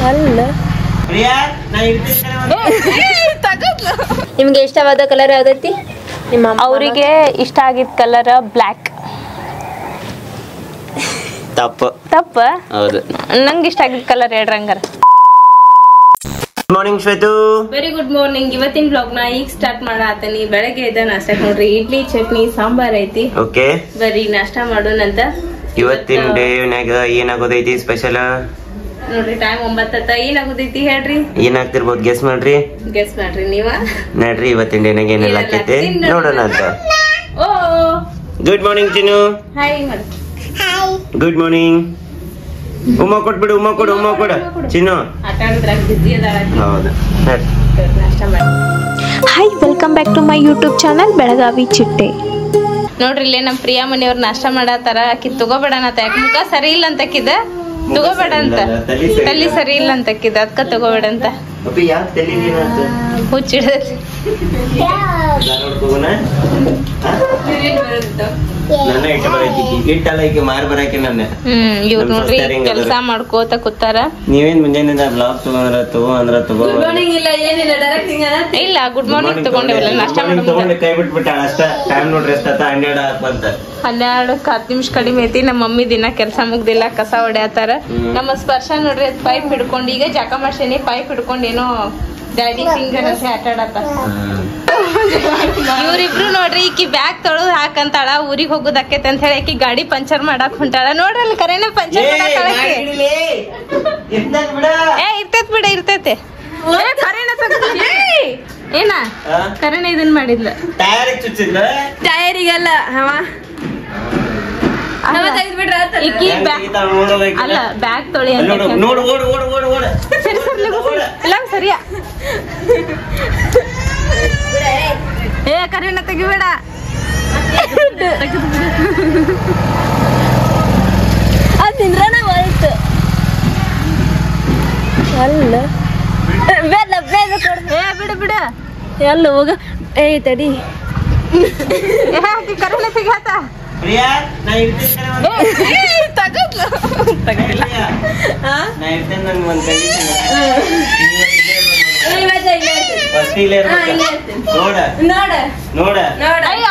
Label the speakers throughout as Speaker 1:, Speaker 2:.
Speaker 1: ಅಲ್ಲ ನಿಮ್ಗೆ ಇಷ್ಟವಾದ ಕಲರ್ ಯಾವ್ದೈತಿ? ನಿಮ್ಮ
Speaker 2: ಅವರಿಗೆ ಇಷ್ಟ ಆಗಿದ್ದ ಕಲರ್ ಬ್ಲ್ಯಾಕ್. ತಪ್ಪ
Speaker 3: ಹೌದು.
Speaker 2: ನಂಗೆ ಇಷ್ಟ ಆಗಿದ್ದ ಕಲರ್ ಹೇಳ್ರಂಗಾರ.
Speaker 3: Good morning Shwetu.
Speaker 2: Very good morning. ಇವತ್ತಿನ ಬ್ಲಾಗ್ ನ ಈಗ ಸ್ಟಾರ್ಟ್ ಮಾಡಾತನಿ. ಬೆಳಗ್ಗೆ ಎದ್ದ ನಾಷ್ಟ ನೋಡ್ರಿ, ಇಡ್ಲಿ ಚಟ್ನಿ ಸಾಂಬಾರ್ ಐತಿ.
Speaker 3: ಓಕೆ,
Speaker 2: ಬರೀ ನಾಷ್ಟ ಮಾಡೋಣಂತ.
Speaker 3: ಇವತ್ತಿನ ಡೇನಾಗ ಏನಾಗೋದೈತಿ ಸ್ಪೆಷಲ್
Speaker 2: ನೋಡ್ರಿ? ಟೈಮ್ 9 ಏನಾಗೋದೈತಿ ಹೇಳ್ರಿ?
Speaker 3: ಏನಾಗ್ತಿರ್ಬೋದು ಗೆಸ್ ಮಾಡ್ರಿ.
Speaker 2: ಗೆಸ್ ಮಾಡ್ರಿ ನೀವ.
Speaker 3: ನೋಡ್ರಿ ಇವತ್ತಿನ ಡೇನಾಗ ಏನೆಲ್ಲ ಆಕೈತಿ ನೋಡೋಣ ಅಂತ.
Speaker 2: Oh
Speaker 3: good morning Chinnu.
Speaker 2: Hi ಮಾಡಿ.
Speaker 3: Good morning. ಉಮ್ಮ ಕೊಟ್ಬಿಡು, ಉಮ್ಮ ಕೊಡು ಚಿನ್ನು.
Speaker 2: ಆಟ ಆಡಿದ್ರಾಗ ಬಿಸಿ ಅದಾಳ.
Speaker 3: ಹೌದು,
Speaker 2: ನಾಷ್ಟ ಮಾಡಿ.
Speaker 1: Hi, welcome back to my YouTube channel Belagavi Chitte.
Speaker 2: ನೋಡ್ರಿ ಇಲ್ಲೇ ನಮ್ ಪ್ರಿಯಾ ಮನೆಯವ್ರು ನಾಷ್ಟ ಮಾಡತ್ತಾರ. ಆಕಿ ತಗೋಬೇಡಣ ಅಂತ, ಯಾಕೆ ಮುಖ ಸರಿ ಇಲ್ಲ ಅಂತ ಅಕ್ಕಿದ. ತಗೋಬೇಡ ಅಂತ, ತಲಿ ಸರಿ ಇಲ್ಲ ಅಂತ ಅಕ್ಕಿದ, ಅದಕ್ಕ ತಗೋಬೇಡ ಅಂತ ಹುಚ್ಚಿಡತಿ. ಇವ್ರು ನೋಡ್ರಿ ಕೆಲ್ಸ ಮಾಡ್ಕೋತ ಕೂತಾರ.
Speaker 3: ನೀವೇನ್ ಮುಂಜಾನೆ ಬ್ಲಾಗ್ ತಗೋ
Speaker 2: ಇಲ್ಲ, ಗುಡ್ ಮಾರ್ನಿಂಗ್ ತಗೊಂಡೇವಲ್ಲ ನಾಷ್ಟ ಮಾಡಿ
Speaker 3: ಕೈ ಬಿಟ್ಬಿಟ್ಟ ಅಷ್ಟ. ಟೈಮ್ ನೋಡ್ರಿ ಎಷ್ಟ
Speaker 2: 12 10 ನಿಮಿಷ ಕಡಿಮೆ ಐತಿ. ನಮ್ಮ ಮಮ್ಮಿ ದಿನ ಕೆಲ್ಸ ಮುಗ್ದಿಲ್ಲ, ಕಸ ಹೊಡ್ಯಾತಾರ. ನಮ್ಮ ಸ್ಪರ್ಶ ನೋಡ್ರಿ ಪೈಪ್ ಹಿಡ್ಕೊಂಡು ಈಗ ಜಾಕ ಮಾಡ್ಸೇನಿ. ಪೈಪ್ ಹಿಡ್ಕೊಂಡು ಏನೋ ಡ್ಯಾಡಿ ಫಿಂಗರ್ ಅಂತ ಆಟ ಆಡತ್ತ. ಇವ್ರಿಬ್ರು ನೋಡ್ರಿ, ಈಕಿ ಬ್ಯಾಗ್ ತೊಳೆದು ಹಾಕಂತಾಳ. ಊರಿಗೆ ಹೋಗೋದಕ್ಕೈತೆ ಅಂತ ಹೇಳಿ ಆಕಿ ಗಾಡಿ ಪಂಚರ್ ಮಾಡಕ್ ಹೊಂಟಾಳ. ನೋಡ್ರಲ್ಲಿ ಕರೆನ ಪಂಚರ್ ಇರ್ತೈತೆ. ಏನ ಕರೆನ ಇದನ್ ಮಾಡಿದ್ಲ ಟೈರಿಗಲ್ಲ. ಅಲ್ಲ, ಬ್ಯಾಗ್ ತೊಳಿ ಅಂತ ಸರಿಯಾ. ಏ ಕರೆನ ತೆಗಿಬೇಡ.
Speaker 1: ತಿಂದ್ರನ ಹೋಯ್ತು ಅಲ್ಲ.
Speaker 2: ಬಿಡ
Speaker 1: ಎಲ್ಲ ಹೋಗ. ಏ ತಡಿ,
Speaker 2: ಕರೆನ ತೆಗಿಯಾತ.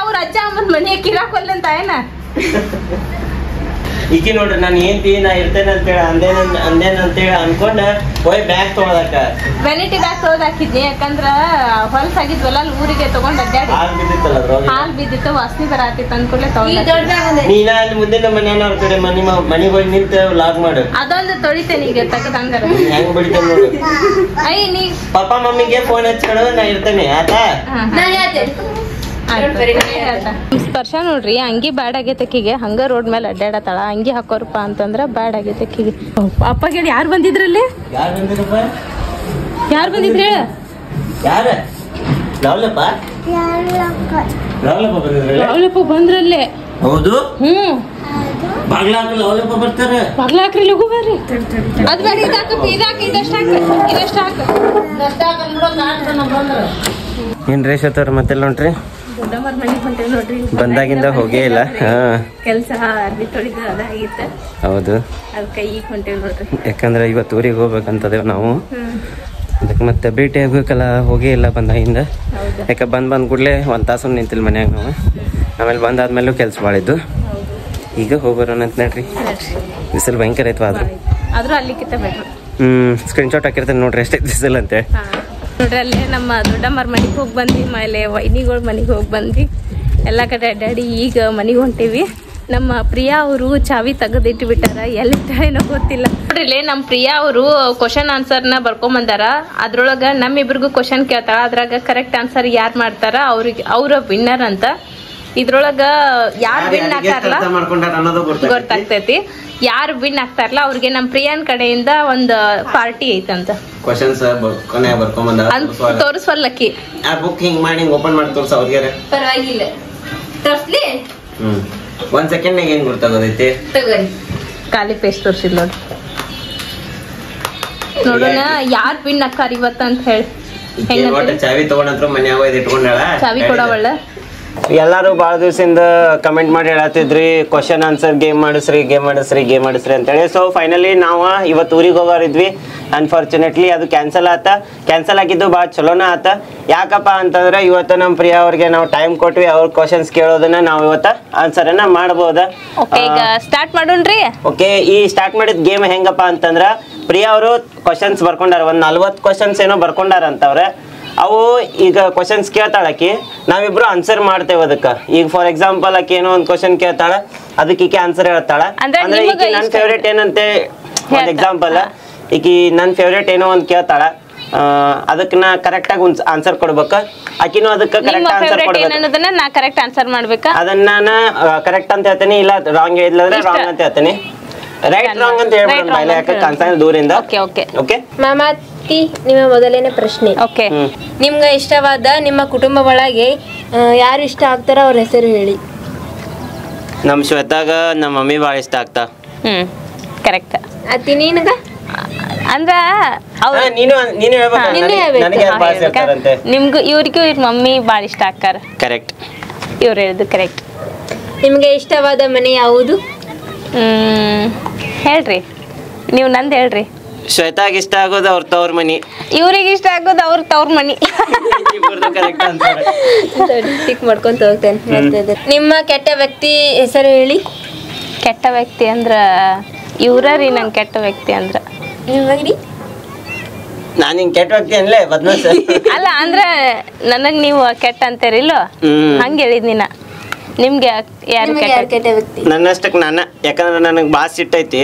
Speaker 2: ಅವ್ರ ಅಜ್ಜ ಅಮ್ಮನ ಮನೆ ಕಿರಾಕೊಲ್ಲ ಅಂತ ಏನ.
Speaker 3: ಈಕಿ ನೋಡ್ರಿ, ನಾನು ಏನ್ತಿ ನಾ ಇರ್ತೇನೆ ಅಂತೇಳಿ ಅಂದೇನ ಅಂತೇಳಿ ಅನ್ಕೊಂಡ ಹೋಯ್ ಬ್ಯಾಗ್ ತಗೊಳಕ
Speaker 2: ವೆನಿಟಿ ಬ್ಯಾಗ್ ತೊಗೊಂಡ್ ಹಾಕಿದ್ನಿ. ಯಾಕಂದ್ರ ಹೊಲ್ಸ್ ಆಗಿದ್ವಲ್ಲ, ಊರಿಗೆ ತಗೊಂಡ್ ಅಡ್ಡಾಡಿ ಹಾಲ್ ಬಿದ್ದಿತ್ತು, ವಾಸನೆ ಬರತ್ತಿತ್ತು ಅನ್ಕೊಳ್ಳೆ ತಗೊಂಡ್.
Speaker 3: ನೀನ ಅಲ್ಲಿ ಮುಂದೆ ನಮ್ಮ ಮನೆಯವ್ರ ಕಡೆ ಮನೆಗೆ ಹೋಗಿ ನಿಂತ ಲಾಗ್ ಮಾಡು.
Speaker 2: ಅದೊಂದು ತೊಳಿತೇನೆ ಈಗ ತೆಗದಂಗಾರ.
Speaker 3: ಹೆಂಗ್ ಬಿಡ್ತೇನೆ ನೋಡು.
Speaker 2: ನೀ
Speaker 3: ಪಾಪ ಮಮ್ಮಿಗೆ ಫೋನ್ ಹಚ್ಕೊಡು, ನಾ ಇರ್ತೇನೆ ಆತಾ.
Speaker 2: ಸ್ಪರ್ಶ ನೋಡ್ರಿ, ಅಂಗಿ ಬ್ಯಾಡ್ ಆಗೈತಕ್ಕಿಗೆ. ಹಂಗ ರೋಡ್ ಮೇಲೆ ಅಡ್ಡಾಡತಾಳ. ಅಂಗಿ ಹಾಕೋರಪ್ಪ ಅಂತಂದ್ರ ಬ್ಯಾಡ್ ಆಗೈತಕ್ಕಿಗೆ. ಅಪ್ಪಗೆ ಯಾರು ಬಂದಿದ್ರಲ್ಲಿ? ಯಾರು ಬಂದಿದ್ರಿ? ಲವಲಪ್ಪ ಬಂದ್ರಲ್ಲೇ.
Speaker 3: ಹೌದು,
Speaker 2: ಬಾಗ್ಲಾಕ್ರಿ ಲಗು ಬರ್ರಿ. ಅದ್ ಬೇಡ, ಇದಷ್ಟ ಹಾಕ.
Speaker 3: ಏನ್ ರೇಷ್ ಆತವ್ರ ಮತ್ತೆ ನೋಡ್ರಿ.
Speaker 2: ದೊಡ್ಡಮ್ಮರ ಮನೆಗೆ ಹೊಂಟೇವ್ ನೋಡ್ರಿ.
Speaker 3: ಬಂದಾಗಿಂದ ಹೋಗೇ ಇಲ್ಲ.
Speaker 2: ಕೆಲ್ಸ ಅರ್ಬಿ ತೊಳಿದ ಅದಾಗಿತ್ತ.
Speaker 3: ಹೌದು,
Speaker 2: ಅದಕ್ಕೆ ಈಗ ಹೊಂಟೇವ್ ನೋಡ್ರಿ.
Speaker 3: ಯಾಕಂದ್ರೆ ಇವತ್ತು ಊರಿಗೆ ಹೋಗ್ಬೇಕಂತದೇವ್ ನಾವು. ಅದಕ್ಕೆ ಮತ್ತೆ ಭೇಟಿ ಆಗ್ಬೇಕಲ್ಲ, ಹೋಗೇ ಇಲ್ಲ ಬಂದಾಗಿಂದ. ಯಾಕೆ ಬಂದ್ ಕೂಡಲೇ 1 ತಾಸು ನಿಂತಿಲ್ಲ ಮನ್ಯಾಗ ನಾವು. ಆಮೇಲೆ ಬಂದಾದ್ಮೇಲೂ ಕೆಲ್ಸ ಮಾಡಿದ್ದು. ಈಗ ಹೋಗ್ಬರೋಣ ಅಂತ ನೋಡ್ರಿ. ಬಿಸಿಲು ಭಯಂಕರ ಐತ್ವ
Speaker 2: ಆದ್ರೂ ಅಲ್ಲಿಕ್ಕಿಂತ ಬೆಟ್ರು.
Speaker 3: ಸ್ಕ್ರೀನ್ಶಾಟ್ ಹಾಕಿರ್ತೇನೆ ನೋಡ್ರಿ ಎಷ್ಟೈತೆ ಬಿಸಿಲು ಅಂತ.
Speaker 2: ನೋಡ್ರಿ ಅಲ್ಲೇ ನಮ್ಮ ದೊಡ್ಡಮ್ಮರ ಮನೆಗೆ ಹೋಗಿ ಬಂದ್ವಿ, ಆಮೇಲೆ ವೈನಿಗಳ ಮನೆಗೆ ಹೋಗಿ ಬಂದ್ವಿ. ಎಲ್ಲ ಕಡೆ ಅಡ್ಡಾಡಿ ಈಗ ಮನೆಗೆ ಹೊಂಟೀವಿ. ನಮ್ಮ ಪ್ರಿಯಾ ಅವರು ಚಾವಿ ತೆಗೆದಿಟ್ಟು ಬಿಟ್ಟಾರ, ಎಲ್ಲಿಟ್ಟಾರೇನೋ ಗೊತ್ತಿಲ್ಲ. ನೋಡ್ರಿ ನಮ್ಮ ಪ್ರಿಯಾ ಅವರು ಕ್ವಶನ್ ಆನ್ಸರ್ನ ಬರ್ಕೊಂಡ್ ಬಂದಾರ. ಅದ್ರೊಳಗ ನಮ್ಮಿಬ್ರಿಗೂ ಕ್ವಶನ್ ಕೇಳ್ತಾರ. ಅದ್ರಾಗ ಕರೆಕ್ಟ್ ಆನ್ಸರ್ ಯಾರು ಮಾಡ್ತಾರ ಅವ್ರ ವಿನ್ನರ್ ಅಂತ. ಇದ್ರೊಳಗ ಯಾರು ವಿನ್ ಆಗ್ತಾರಲ್ಲ ಗೊತ್ತಾಗ್ತೈತಿ. ಯಾರು ವಿನ್ ಆಗ್ತಾರಲ್ಲ ಅವ್ರಿಗೆ ನಮ್ ಪ್ರಿಯಾನ್ ಕಡೆಯಿಂದ ಒಂದು ಪಾರ್ಟಿ ಐತಂತ. ತೋರಿಸ್ವಲ್ಲಕ್ಕಿ
Speaker 3: ಬುಕ್ ಹಿಂಗ್ ಮಾಡಿ ಓಪನ್ ಮಾಡಿ ತೋರ್ಸ ಅವ್ರಿಗೆ.
Speaker 2: ಪರವಾಗಿಲ್ಲ, ತೋರ್ಸ್ಲಿ.
Speaker 3: 1 ಸೆಕೆಂಡ್ ನಾಗ ಏನ್ ಗೊತ್ತಾಗೋದೈತಿ.
Speaker 2: ತಗೋರಿ, ಖಾಲಿ ಪೇಸ್ಟ್ ತೋರ್ಸಿದ್ ನೋಡಿ. ನೋಡೋಣ ಯಾರು ವಿನ್ ಆಗ್ತಾರ ಇವತ್ತ ಅಂತ ಹೇಳಿ.
Speaker 3: ಚಾವಿ ತಗೊಂಡ್ರ ಮನ್ಯಾಗ ಇಟ್ಕೊಂಡಾಳ.
Speaker 2: ಚಾವಿ ಕೊಡವಳ.
Speaker 3: ಎಲ್ಲಾರು ಬಾಳ ದಿವಸದಿಂದ ಕಮೆಂಟ್ ಮಾಡಿ ಹೇಳತ್ತಿದ್ರಿ ಕ್ವಶನ್ ಆನ್ಸರ್ ಗೇಮ್ ಮಾಡಿಸ್ರಿ ಅಂತ ಹೇಳಿ. ಸೊ ಫೈನಲಿ ನಾವು ಇವತ್ತು ಊರಿಗೆ ಹೋಗೋರಿದ್ವಿ. ಅನ್ಫಾರ್ಚುನೇಟ್ಲಿ ಅದು ಕ್ಯಾನ್ಸಲ್ ಆಗಿದ್ದು ಭಾಳ ಚಲೋನ ಆತ. ಯಾಕಪ್ಪ ಅಂತಂದ್ರೆ ಇವತ್ತು ನಮ್ಮ ಪ್ರಿಯಾ ಅವ್ರಿಗೆ ನಾವು ಟೈಮ್ ಕೊಟ್ವಿ, ಅವ್ರ ಕ್ವಶನ್ಸ್ ಕೇಳೋದನ್ನ ನಾವು ಇವತ್ತು ಆನ್ಸರನ್ನ ಮಾಡ್ಬೋದ.
Speaker 2: ಈಗ ಸ್ಟಾರ್ಟ್ ಮಾಡೋಣ್ರಿ.
Speaker 3: ಓಕೆ, ಈ ಸ್ಟಾರ್ಟ್ ಮಾಡಿದ ಗೇಮ್ ಹೆಂಗಪ್ಪ ಅಂತಂದ್ರ ಪ್ರಿಯಾ ಅವರು ಕ್ವಶನ್ಸ್ ಬರ್ಕೊಂಡಾರ, ಒಂದು 40 ಕ್ವಶನ್ಸ್ ಏನೋ ಬರ್ಕೊಂಡಾರ ಅಂತವ್ರೆ. ಅವು ಈಗ ಕ್ವಶನ್ಸ್ ಕೇಳ್ತಾಳಕಿ, ನಾವಿಬ್ರು ಆನ್ಸರ್ ಮಾಡ್ತೇವೆ ಅದಕ್ಕೆ. ಈಗ ಫಾರ್ ಎಕ್ಸಾಂಪಲ್ ಆಕಿ ಏನೋ ಒಂದು ಕ್ವಶನ್ ಕೇಳ್ತಾಳ, ಅದಕ್ಕೆ ಈಕೆ ಆನ್ಸರ್ ಹೇಳ್ತಾಳ. ಅಂದ್ರೆ ಈಕಿ ನನ್ನ ಫೇವ್ರೇಟ್ ಏನಂತೆ ಒಂದು ಎಕ್ಸಾಂಪಲ್, ಈಕಿ ನನ್ನ ಫೇವ್ರೇಟ್ ಏನೋ ಒಂದು ಕೇಳ್ತಾಳ, ಅದಕ್ಕೆ ನಾ ಕರೆಕ್ಟ್ ಆಗಿ ಆನ್ಸರ್ ಕೊಡ್ಬೇಕು, ಆಕಿನೂ ಅದಕ್ಕೆ ಕರೆಕ್ಟ್ ಆನ್ಸರ್ ಕೊಡ್ಬೇಕು.
Speaker 2: ನಾ ಕರೆಕ್ಟ್ ಆನ್ಸರ್ ಮಾಡ್ಬೇಕಾ?
Speaker 3: ಅದನ್ನ ನಾನು ಕರೆಕ್ಟ್ ಅಂತ ಹೇಳ್ತೀನಿ, ಇಲ್ಲ ರಾಂಗ್ ಹೇಳಿದ್ರೆ ರಾಂಗ್ ಅಂತ ಹೇಳ್ತೀನಿ. ರೈಟ್ ರಾಂಗ್ ಅಂತ ಹೇಳ್ಬಿಡೋಣ ಬಾಯ್ಲೆ, ಯಾಕೆ ಕನ್ಸರ್ನ್ ದೂರಿಂದ. ಓಕೆ
Speaker 4: ಮಾಮಾತಿ, ನಿಮ್ಮ ಮೊದಲನೇ ಪ್ರಶ್ನೆ.
Speaker 2: ಓಕೆ,
Speaker 4: ನಿಮ್ಗೆ ಇಷ್ಟವಾದ ನಿಮ್ಮ ಕುಟುಂಬ ಒಳಗೆ ಯಾರು ಇಷ್ಟ ಆಗ್ತಾರ ಅವ್ರ ಹೆಸರು ಹೇಳಿ.
Speaker 3: ನಮ್ಮ ಶ್ವೇತಾಗ ನಮ್ಮ ಮಮ್ಮಿ ಭಾಳ ಇಷ್ಟ ಆಗ್ತಾ.
Speaker 2: ಕರೆಕ್ಟ್.
Speaker 4: ಅತ್ತಿ ನಿನಗ
Speaker 2: ಅಂದ್ರ
Speaker 3: ನೀನು ನನಗೆ ಭಾಳ ಸೇರ್ತಾರಂತೆ.
Speaker 2: ನಿಮ್ಗೂ ಇವ್ರಿಗೂ ಇವ್ರ ಮಮ್ಮಿ ಭಾಳ ಇಷ್ಟ ಆಗ್ತಾರ.
Speaker 3: ಕರೆಕ್ಟ್,
Speaker 2: ಇವ್ರು ಹೇಳಿದ್ದು ಕರೆಕ್ಟ್.
Speaker 4: ನಿಮ್ಗೆ ಇಷ್ಟವಾದ ಮನೆ ಯಾವುದು?
Speaker 2: ಹೇಳ್ರಿ ನೀವು, ನಂದು ಹೇಳ್ರಿ.
Speaker 3: ಶ್ವೇತಾಗ ಇಷ್ಟ ಆಗೋದು ಅವ್ರ ತವ್ರ ಮನಿ,
Speaker 2: ಇವ್ರಿಗೆ ಇಷ್ಟ ಆಗೋದು ಅವ್ರ ತವ್ರ ಮನಿ.
Speaker 3: ಕರೆಕ್ಟ್ ಅಂತ
Speaker 4: ಟಿಕ್ ಮಾಡ್ಕೊಂತ ಹೋಗ್ತೇನೆ. ನಿಮ್ಮ ಕೆಟ್ಟ ವ್ಯಕ್ತಿ ಹೆಸರು ಹೇಳಿ.
Speaker 2: ಕೆಟ್ಟ ವ್ಯಕ್ತಿ ಅಂದ್ರ ಇವ್ರ ರೀ, ನಂಗೆ ಕೆಟ್ಟ ವ್ಯಕ್ತಿ ಅಂದ್ರ.
Speaker 3: ನಾನು ಹಿಂಗ್ ಕೆಟ್ಟ ವ್ಯಕ್ತಿ ಅನ್ಲೇ ಬದ್ಮಾಸ್
Speaker 2: ಅಲ್ಲ, ಅಂದ್ರ ನನಗ್ ನೀವು ಕೆಟ್ಟ ಅಂತೀರಿಲ್ಲೋ, ಹಂಗ ಹೇಳಿದ್ನಿ ನಾ. ನಿಮ್ಗೆ ಯಾರು
Speaker 4: ಕೆಟ್ಟ ವ್ಯಕ್ತಿ?
Speaker 3: ನನ್ನಷ್ಟಕ್ಕೆ ನಾನು, ಯಾಕಂದ್ರೆ ನನಗೆ ಭಾಳ ಸಿಟ್ಟೈತಿ.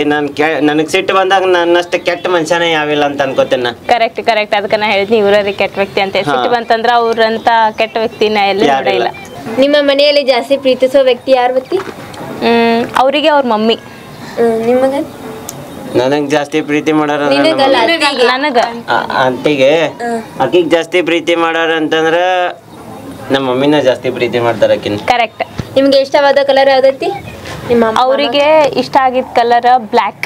Speaker 3: ನನಗೆ ಸಿಟ್ಟು ಬಂದಾಗ ನನ್ನಷ್ಟು ಕೆಟ್ಟ ಮನುಷ್ಯನೇ ಯಾವಿಲ್ಲ ಅಂತ ಅನ್ಕೋತೇನೆ.
Speaker 2: ಕರೆಕ್ಟ್ ಕರೆಕ್ಟ್, ಅದಕ್ಕೆ ನಾ ಹೇಳಿದ್ನಿ ಇವ್ರಿ ಕೆಟ್ಟ ವ್ಯಕ್ತಿ ಅಂತ. ಸಿಟ್ಟು ಬಂತಂದ್ರ ಅವ್ರಂತ ಕೆಟ್ಟ ವ್ಯಕ್ತಿನ ಎಲ್ಲ ನೋಡಿಲ್ಲ.
Speaker 4: ನಿಮ್ಮ ಮನೆಯಲ್ಲಿ ಜಾಸ್ತಿ ಪ್ರೀತಿಸೋ ವ್ಯಕ್ತಿ ಯಾರು ವ್ಯಕ್ತಿ?
Speaker 2: ಅವರಿಗೆ ಅವ್ರ ಮಮ್ಮಿ.
Speaker 4: ನಿಮಗ?
Speaker 3: ನನಗೆ ಜಾಸ್ತಿ ಪ್ರೀತಿ ಮಾಡೋರ
Speaker 2: ನನಗ
Speaker 3: ಅಂತಿಗೆ, ಆಕಿಗೆ ಜಾಸ್ತಿ ಪ್ರೀತಿ ಮಾಡೋರ ಅಂತಂದ್ರ ನಮ್ಮ ಮಮ್ಮಿನ ಜಾಸ್ತಿ ಪ್ರೀತಿ ಮಾಡ್ತಾರ ಆಕಿನ.
Speaker 2: ಕರೆಕ್ಟ್.
Speaker 4: ನಿಮ್ಗೆ ಇಷ್ಟವಾದ ಕಲರ್ ಯಾವ್ದೈತಿ? ನಿಮ್ಮ
Speaker 2: ಅವರಿಗೆ ಇಷ್ಟ ಆಗಿದ್ದ ಕಲರ್ ಬ್ಲ್ಯಾಕ್.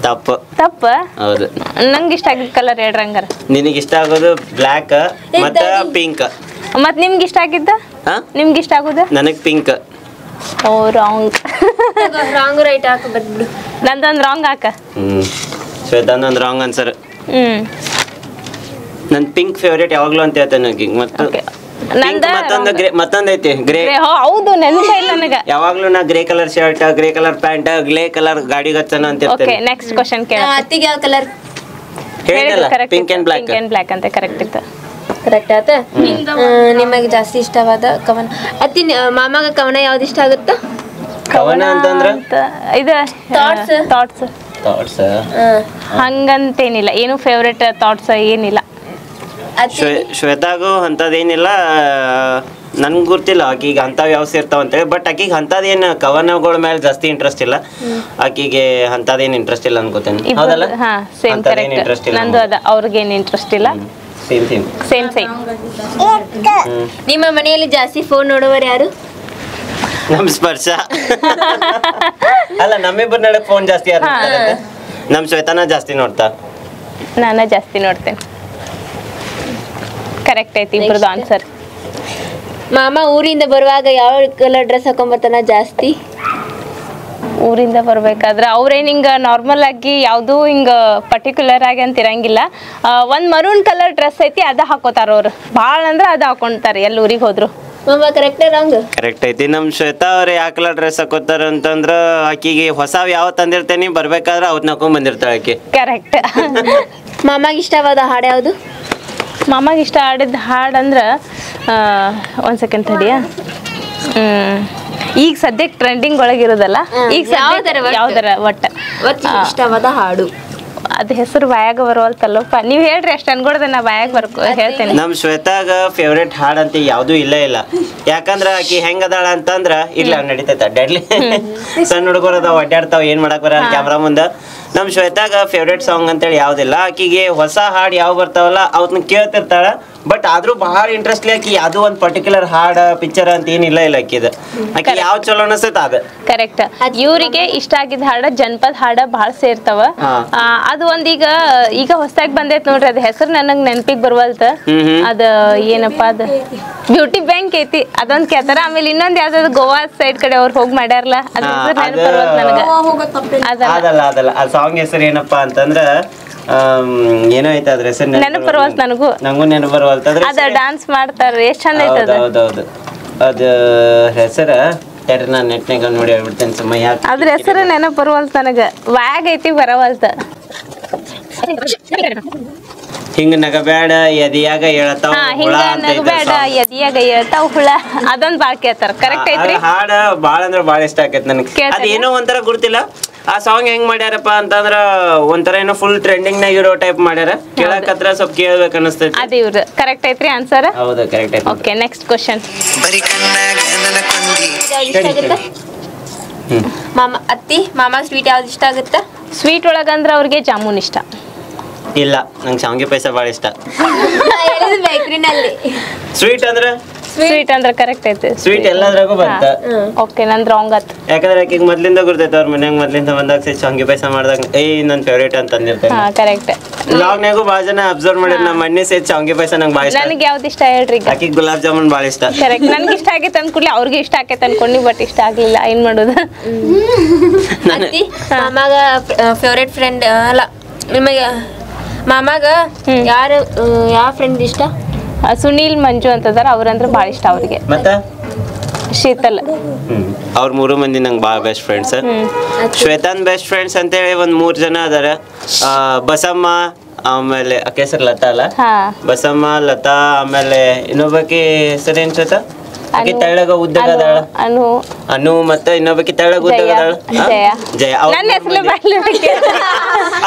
Speaker 3: ತಪ್ಪು.
Speaker 2: ತಪ್ಪ?
Speaker 3: ಹೌದು.
Speaker 2: ನಂಗೆ ಇಷ್ಟ ಆಗಿದ್ದ ಕಲರ್ ಹೇಳ್ರಿ ಹಂಗಾರ.
Speaker 3: ನಿನಗೆ ಇಷ್ಟ ಆಗೋದು ಬ್ಲ್ಯಾಕ್ ಮತ್ತ ಪಿಂಕ್.
Speaker 2: ಮತ್ ನಿಮ್ಗೆ ಇಷ್ಟ ಆಗಿದ್ದ? ನಿಮ್ಗೆ ಇಷ್ಟ ಆಗೋದು?
Speaker 3: ನನಗೆ ಪಿಂಕ್.
Speaker 2: ಓ ರಾಂಗ್.
Speaker 4: ರಾಂಗ್ ರೈಟ್ ಹಾಕ ಬಂದ್ಬಿಡು.
Speaker 2: ನಂದೊಂದು ರಾಂಗ್ ಹಾಕ.
Speaker 3: ಶ್ವೇತಾನೊಂದು ರಾಂಗ್ ಆನ್ಸರ್. ನನ್ ಪಿಂಕ್ ಫೇವರೇಟ್ ಯಾವಾಗ್ಲೂ ಅಂತ ಹೇಳ್ತೇನೆ ಆಕಿಗೆ. ಮತ್ತೊಂದೈತಿ ಗ್ರೇ.
Speaker 2: ಹೌದು, ನೆನಪ ಇಲ್ಲ ನನಗ.
Speaker 3: ಯಾವಾಗ್ಲೂ ನಾ grey colour shirt, grey colour pant, grey colour ಗಾಡಿ ಹಚ್ಚನ ಅಂತ
Speaker 2: ಇರ್ತೇನೆ. ಓಕೆ, ನೆಕ್ಸ್ಟ್ ಕ್ವೆಶ್ಚನ್ ಕೇಳ.
Speaker 4: ಅತ್ತಿಗೆ ಯಾವ ಕಲರ್
Speaker 3: ಹೇಳಿದಲ್ಲ? Pink and black.
Speaker 2: Pink and black ಅಂತ ಕರೆಕ್ಟ್ ಇತ್ತು.
Speaker 4: ಕರೆಕ್ಟ್ ಆತ. ನಿಮಗೆ ಜಾಸ್ತಿ ಇಷ್ಟವಾದ ಕವನ? ಅತ್ತಿ ಮಾಮಾಗ ಕವನ ಯಾವ್ದು ಇಷ್ಟ ಆಗುತ್ತ?
Speaker 3: ಕವನ ಅಂತಂದ್ರ
Speaker 2: ಇದು ಥಾಟ್ಸ್. ಹಂಗಂತೇನಿಲ್ಲ, ಏನು ಫೇವ್ರೇಟ್ ಥಾಟ್ಸ್ ಏನಿಲ್ಲ.
Speaker 3: ಶ್ವೇತಾಗೂ ಅಂತದೇನಿಲ್ಲ, ನನ್ಗೆ ಗೊತ್ತಿಲ್ಲ ಆಕಿಗೆ ಅಂಥವು ಯಾವ ಸೇರ್ತಾವ ಅಂತೇಳಿ. ಬಟ್ ಆಕಿಗೆ ಅಂಥದ್ದೇನು ಕವನಗಳ ಮೇಲೆ ಜಾಸ್ತಿ ಇಂಟ್ರೆಸ್ಟ್ ಇಲ್ಲ. ಆಕಿಗೆ ಅಂಥದ್ದೇನು ಇಂಟ್ರೆಸ್ಟ್ ಇಲ್ಲ ಅನ್ಕೋತೇನೆ. ಹೌದಲ್ಲ?
Speaker 2: Same correct. ನಂದು ಅದ, ಅವ್ರಿಗೇನು ಇಂಟ್ರೆಸ್ಟ್ ಇಲ್ಲ. ಸೇಮ್.
Speaker 4: ನಿಮ್ಮ ಮನೆಯಲ್ಲಿ ಜಾಸ್ತಿ ಫೋನ್ ನೋಡುವವರು ಯಾರು?
Speaker 3: ನಮ್ ಸ್ಪರ್ಶ. ಅಲ್ಲ, ನಮ್ಮಿಬ್ಬರ ನಡಕ್ ಫೋನ್ ಜಾಸ್ತಿ ಯಾರು? ನಮ್ ಶ್ವೇತಾನ ಜಾಸ್ತಿ ನೋಡ್ತಾ.
Speaker 2: ನಾನ ಜಾಸ್ತಿ ನೋಡ್ತೇನೆ. ಕರೆಕ್ಟ್ ಐತಿ ಇಬ್ರದ್ದು ಆನ್ಸರ್.
Speaker 4: ಮಾಮ ಊರಿಂದ ಬರುವಾಗ ಯಾವ ಕಲರ್ ಡ್ರೆಸ್ ಹಾಕೊಂಬರ್ತಾನ ಜಾಸ್ತಿ?
Speaker 2: ಊರಿಂದ ಬರ್ಬೇಕಾದ್ರೆ ಅವ್ರೇನು ಹಿಂಗೆ ನಾರ್ಮಲ್ ಆಗಿ ಯಾವುದೂ ಹಿಂಗೆ ಪರ್ಟಿಕ್ಯುಲರ್ ಆಗಿ ಅಂತ ಇರಂಗಿಲ್ಲ. ಒಂದು ಮರೂನ್ ಕಲರ್ ಡ್ರೆಸ್ ಐತಿ, ಅದ ಹಾಕೋತಾರ ಅವ್ರು. ಭಾಳ ಅಂದ್ರೆ ಅದು ಹಾಕೊಂತಾರೆ ಎಲ್ಲ ಊರಿಗೆ ಹೋದ್ರು.
Speaker 4: ಮಾಮ ಕರೆಕ್ಟ್ ರಾಂಗ್?
Speaker 3: ಕರೆಕ್ಟ್ ಐತಿ. ನಮ್ ಶ್ವೇತಾ ಅವ್ರು ಯಾವ ಕಲರ್ ಡ್ರೆಸ್ ಹಾಕೋತಾರ ಅಂತಂದ್ರ ಆಕಿಗೆ ಹೊಸಾವ್ ಯಾವ ತಂದಿರ್ತೇನಿ, ಬರ್ಬೇಕಾದ್ರೆ ಅವ್ನ ಹಾಕೊಂಡ್ ಬಂದಿರ್ತಾಳೆ ಆಕಿ.
Speaker 2: ಕರೆಕ್ಟ್.
Speaker 4: ಮಾಮಾಗ ಇಷ್ಟವಾದ ಹಾಡು ಯಾವುದು?
Speaker 2: ಮಾಮಾಗ ಇಷ್ಟ ಆಡಿದ ಹಾಡು ಅಂದ್ರೆ ಒಂದು ಸೆಕೆಂಡ್ ತಡಿಯ. ಈಗ ಸದ್ಯಕ್ಕೆ ಟ್ರೆಂಡಿಂಗ್ ಒಳಗಿರೋದಲ್ಲ, ಈಗ ಯಾವ್ದಾರ ಒಟ್ಟ
Speaker 4: ಇಷ್ಟವಾದ ಹಾಡು.
Speaker 2: ಅದ ಹೆಸರು ಬಾಯಾಗ ಬರುವಲ್ತಲ್ಲಪ್ಪ, ನೀವ್ ಹೇಳ್ರಿ ಅಷ್ಟು ಅನ್ಕೊಡ್ದೆ ನಾ ಬಾಯಾಗ ಹೇಳ್ತೇನೆ.
Speaker 3: ನಮ್ ಶ್ವೇತಾಗ ಫೇವ್ರೇಟ್ ಹಾಡ್ ಅಂತ ಯಾವ್ದು ಇಲ್ಲ. ಯಾಕಂದ್ರ ಆಕಿ ಹೆಂಗ್ ಅದಾಳ ಅಂತಂದ್ರ ಇಲ್ಲ ನಡೀತೈತ ಅಡ್ಡಾಡ್ಲಿ. ಸಣ್ಣ ಹುಡುಗರು ಅದಾವ, ಅಡ್ಡಾಡ್ತಾವ, ಏನ್ ಮಾಡಕ್ ಬರಲ್ಲ ಕ್ಯಾಮ್ರಾ ಮುಂದ. ನಮ್ ಶ್ವೇತಾಗ ಫೇವ್ರೇಟ್ ಸಾಂಗ್ ಅಂತೇಳಿ ಯಾವ್ದಿಲ್ಲ. ಆಕಿಗೆ ಹೊಸ ಹಾಡ್ ಯಾವ ಬರ್ತಾವಲ್ಲ ಅವನ್ನ ಕೇಳ್ತಿರ್ತಾಳ, ಬಟ್ ಆದ್ರೂ ಬಹಳ ಇಂಟ್ರೆಸ್ಟ್ಲಿ ಆಕಿ ಅದು ಒಂದ್ ಪರ್ಟಿಕ್ಯುಲರ್ ಹಾಡ ಪಿಕ್ಚರ್ ಅಂತ ಏನಿಲ್ಲ ಇಲ್ಲ ಆಕಿದ ಆಕಿ ಯಾವ ಚಲೋ ಅನಸ್ತೈತ ಅದ
Speaker 2: ಕರೆಕ್ಟ್. ಇವ್ರಿಗೆ ಇಷ್ಟ ಆಗಿದ್ದ ಹಾಡ ಜನಪದ ಹಾಡ ಬಹಳ ಸೇರ್ತಾವ. ಅದು ಒಂದೀಗ ಈಗ ಹೊಸದಾಗಿ ಬಂದೈತ್ ನೋಡ್ರಿ, ಅದ್ ಹೆಸರು ನನಗ್ ನೆನಪಿಗೆ ಬರ್ವಲ್ತ. ಅದ ಏನಪ್ಪಾ ಅದ ಬ್ಯೂಟಿ ಬ್ಯಾಂಕ್ ಐತಿ, ಅದೊಂದ್ ಕೇಳ್ತಾರ. ಆಮೇಲೆ ಇನ್ನೊಂದ್ ಯಾವ್ದಾದ್ರು ಗೋವಾ ಸೈಡ್ ಕಡೆ ಅವ್ರು ಹೋಗಿ ಮಾಡ್ಯಾರಲ್ಲ, ಅದ್ರ ಹೆಸರು ನೆನಪು ಬರ್ವಲ್ತ ನನಗ.
Speaker 3: ಅದಲ್ಲ ಆ ಸಾಂಗ್ ಹೆಸರು ಏನಪ್ಪಾ ಅಂತಂದ್ರ ಏನೋ ಐತೆ ಅದ್ರ ಹೆಸರು
Speaker 2: ನೆನಪು ಬರ್ವಲ್ತ ನಂಗೂ
Speaker 3: ನೆನಪು ಬರ್ವಲ್ತ.
Speaker 2: ಅದ ಡಾನ್ಸ್ ಮಾಡ್ತಾರ, ಎಷ್ಟ್ ಚಂದ ಐತೆ ಅದ.
Speaker 3: ಹೌದೌದು ಅದ ಹೆಸರ ನಾನು ನೆಟ್ನಾಗ ನೋಡಿ ಹೇಳ್ಬಿಡ್ತೇನೆ ಸಮಯ. ಅದ್ರ
Speaker 2: ಹೆಸರು ನೆನಪು ಬರ್ವಲ್ತ ನನಗ, ವ್ಯಾಗ್ ಐತಿ ಬರವಲ್ತ.
Speaker 3: ಹಿಂಗ ನಗಬೇಡ ಎದಿಯಾಗ ಹೇಳ್ತಾವ ಹುಳ ಅಂತ
Speaker 2: ಹೇಳ್ತಾವ ಹುಳ, ಅದೊಂದ್ ಬಾಳ್ ಕೇಳ್ತಾರ. ಕರೆಕ್ಟ್ ಐತ್ರಿ.
Speaker 3: ಹಾಡ ಬಾಳ ಅಂದ್ರ ಬಾಳ ಇಷ್ಟ ಆಕೈತಿ ನನಗೆ. ಅದೇನೋ ಒಂಥರ ಗುರ್ತಿಲ್ಲ ಆ ಸಾಂಗ್ ಹೆಂಗ್ ಮಾಡ್ಯಾರಪ್ಪ ಅಂತಂದ್ರ ಒಂಥರ ಏನೋ ಫುಲ್ ಟ್ರೆಂಡಿಂಗ್ ನಾಗ ಇರೋ ಟೈಪ್ ಮಾಡ್ಯಾರ. ಕೇಳಕತ್ರ ಸ್ವಲ್ಪ ಕೇಳ್ಬೇಕು ಅನಿಸ್ತೈತಿ.
Speaker 2: ಅದೇ ಇವ್ರು ಕರೆಕ್ಟ್ ಐತ್ರಿ ಆನ್ಸರ್.
Speaker 3: ಹೌದು ಕರೆಕ್ಟ್ ಐತಿ.
Speaker 2: Okay next question.
Speaker 4: ಮಾಮ ಸ್ವೀಟ್ ಯಾವ್ದು ಇಷ್ಟ ಆಗುತ್ತಾ?
Speaker 2: ಸ್ವೀಟ್ ಒಳಗಂದ್ರ ಅವ್ರಿಗೆ ಜಾಮೂನ್ ಇಷ್ಟ.
Speaker 3: ಇಲ್ಲ ನಂಗೆ ಶಾವಿಗೆ ಪಾಯಸ ಭಾಳ ಇಷ್ಟ.
Speaker 4: ಬೇಕ್ರಿನಲ್ಲಿ
Speaker 3: ಸ್ವೀಟ್
Speaker 2: ಅಂದ್ರೆ ಕರೆಕ್ಟ್ ಐತಿ.
Speaker 3: ಸ್ವೀಟ್ ಎಲ್ಲದ್ರಾಗೂ ಬಂತ.
Speaker 2: ಓಕೆ ನಂದ್ ರಾಂಗ್ ಆತ್.
Speaker 3: ಯಾಕಂದ್ರೆ ಆಕಿಗೆ ಮೊದ್ಲಿಂದ ಗುರ್ತೈತೆ ಅವ್ರ ಮನ್ಯಾಗ ಮೊದ್ಲಿಂದ ಬಂದಾಗ ಶಾವಿಗೆ ಪಾಯಸ ಮಾಡ್ದಾಗ ನನ್ ಫೇವ್ರೇಟ್ ಅಂತ ಅಂದಿರ್ತೇನೆ.
Speaker 2: ಕರೆಕ್ಟ್.
Speaker 3: ಲಾಗ್ನಾಗೂ ಭಾಳ ಜನ ಅಬ್ಸರ್ವ್ ಮಾಡಿರ್ ನಮ್ಮ ಮಣ್ಣೆ ಸೇತ್ ಶಾವಿಗೆ ಪಾಯಸ ನಂಗೆ ಭಾಳ ಇಷ್ಟ.
Speaker 2: ನನಗೆ ಯಾವ್ದು ಇಷ್ಟ ಹೇಳ್ರಿ?
Speaker 3: ಆಕಿಗೆ ಗುಲಾಬ್ ಜಾಮೂನ್ ಭಾಳ ಇಷ್ಟ.
Speaker 2: ಕರೆಕ್ಟ್. ನನ್ಗೆ ಇಷ್ಟ ಆಗೈತೆ ಅನ್ಕೊಳ್ಳಿ, ಅವ್ರಿಗೆ ಇಷ್ಟ ಆಕೈತೆ ಅನ್ಕೊಂಡಿ, ಬಟ್ ಇಷ್ಟ ಆಗ್ಲಿಲ್ಲ. ಏನ್ ಮಾಡೋದು?
Speaker 4: ಮಾಮಾಗ ಫೇವ್ರೇಟ್ ಫ್ರೆಂಡ್ ಅಲ್ಲ, ನಿಮಗೆ ಮಾಮಾಗ ಯಾರು ಯಾವ ಫ್ರೆಂಡ್ ಇಷ್ಟ?
Speaker 2: ಸುನೀಲ್ ಮಂಜು ಅಂತದಾರ, ಅವ್ರಂದ್ರೆ ಭಾಳ ಇಷ್ಟ ಅವ್ರಿಗೆ.
Speaker 3: ಮತ್ತ
Speaker 2: ಶೀತಲ್.
Speaker 3: ಅವ್ರ 3 ಮಂದಿ ನಂಗೆ ಭಾಳ ಬೆಸ್ಟ್ ಫ್ರೆಂಡ್ಸ್. ಶ್ವೇತಾನ್ ಬೆಸ್ಟ್ ಫ್ರೆಂಡ್ಸ್ ಅಂತೇಳಿ ಒಂದ್ 3 ಜನ ಅದಾರ. ಬಸಮ್ಮ, ಆಮೇಲೆ ಆಕೆ ಹೆಸರು ಲತಾ ಅಲ್ಲ, ಬಸಮ್ಮ ಲತಾ, ಆಮೇಲೆ ಇನ್ನೊಬ್ಬಾಕಿ ಹೆಸರೇನ್ ಶ್ವೇತಾ? ಆಕಿ ತೆಳ್ಳಗ ಉದ್ದಗ ಅದಾಳ ಅನು, ಮತ್ತೆ ಇನ್ನೊಬ್ಬಾಕಿ ತೆಳ್ಳಗ ಉದ್ದಗ ಅದಾಳ ಜಯ.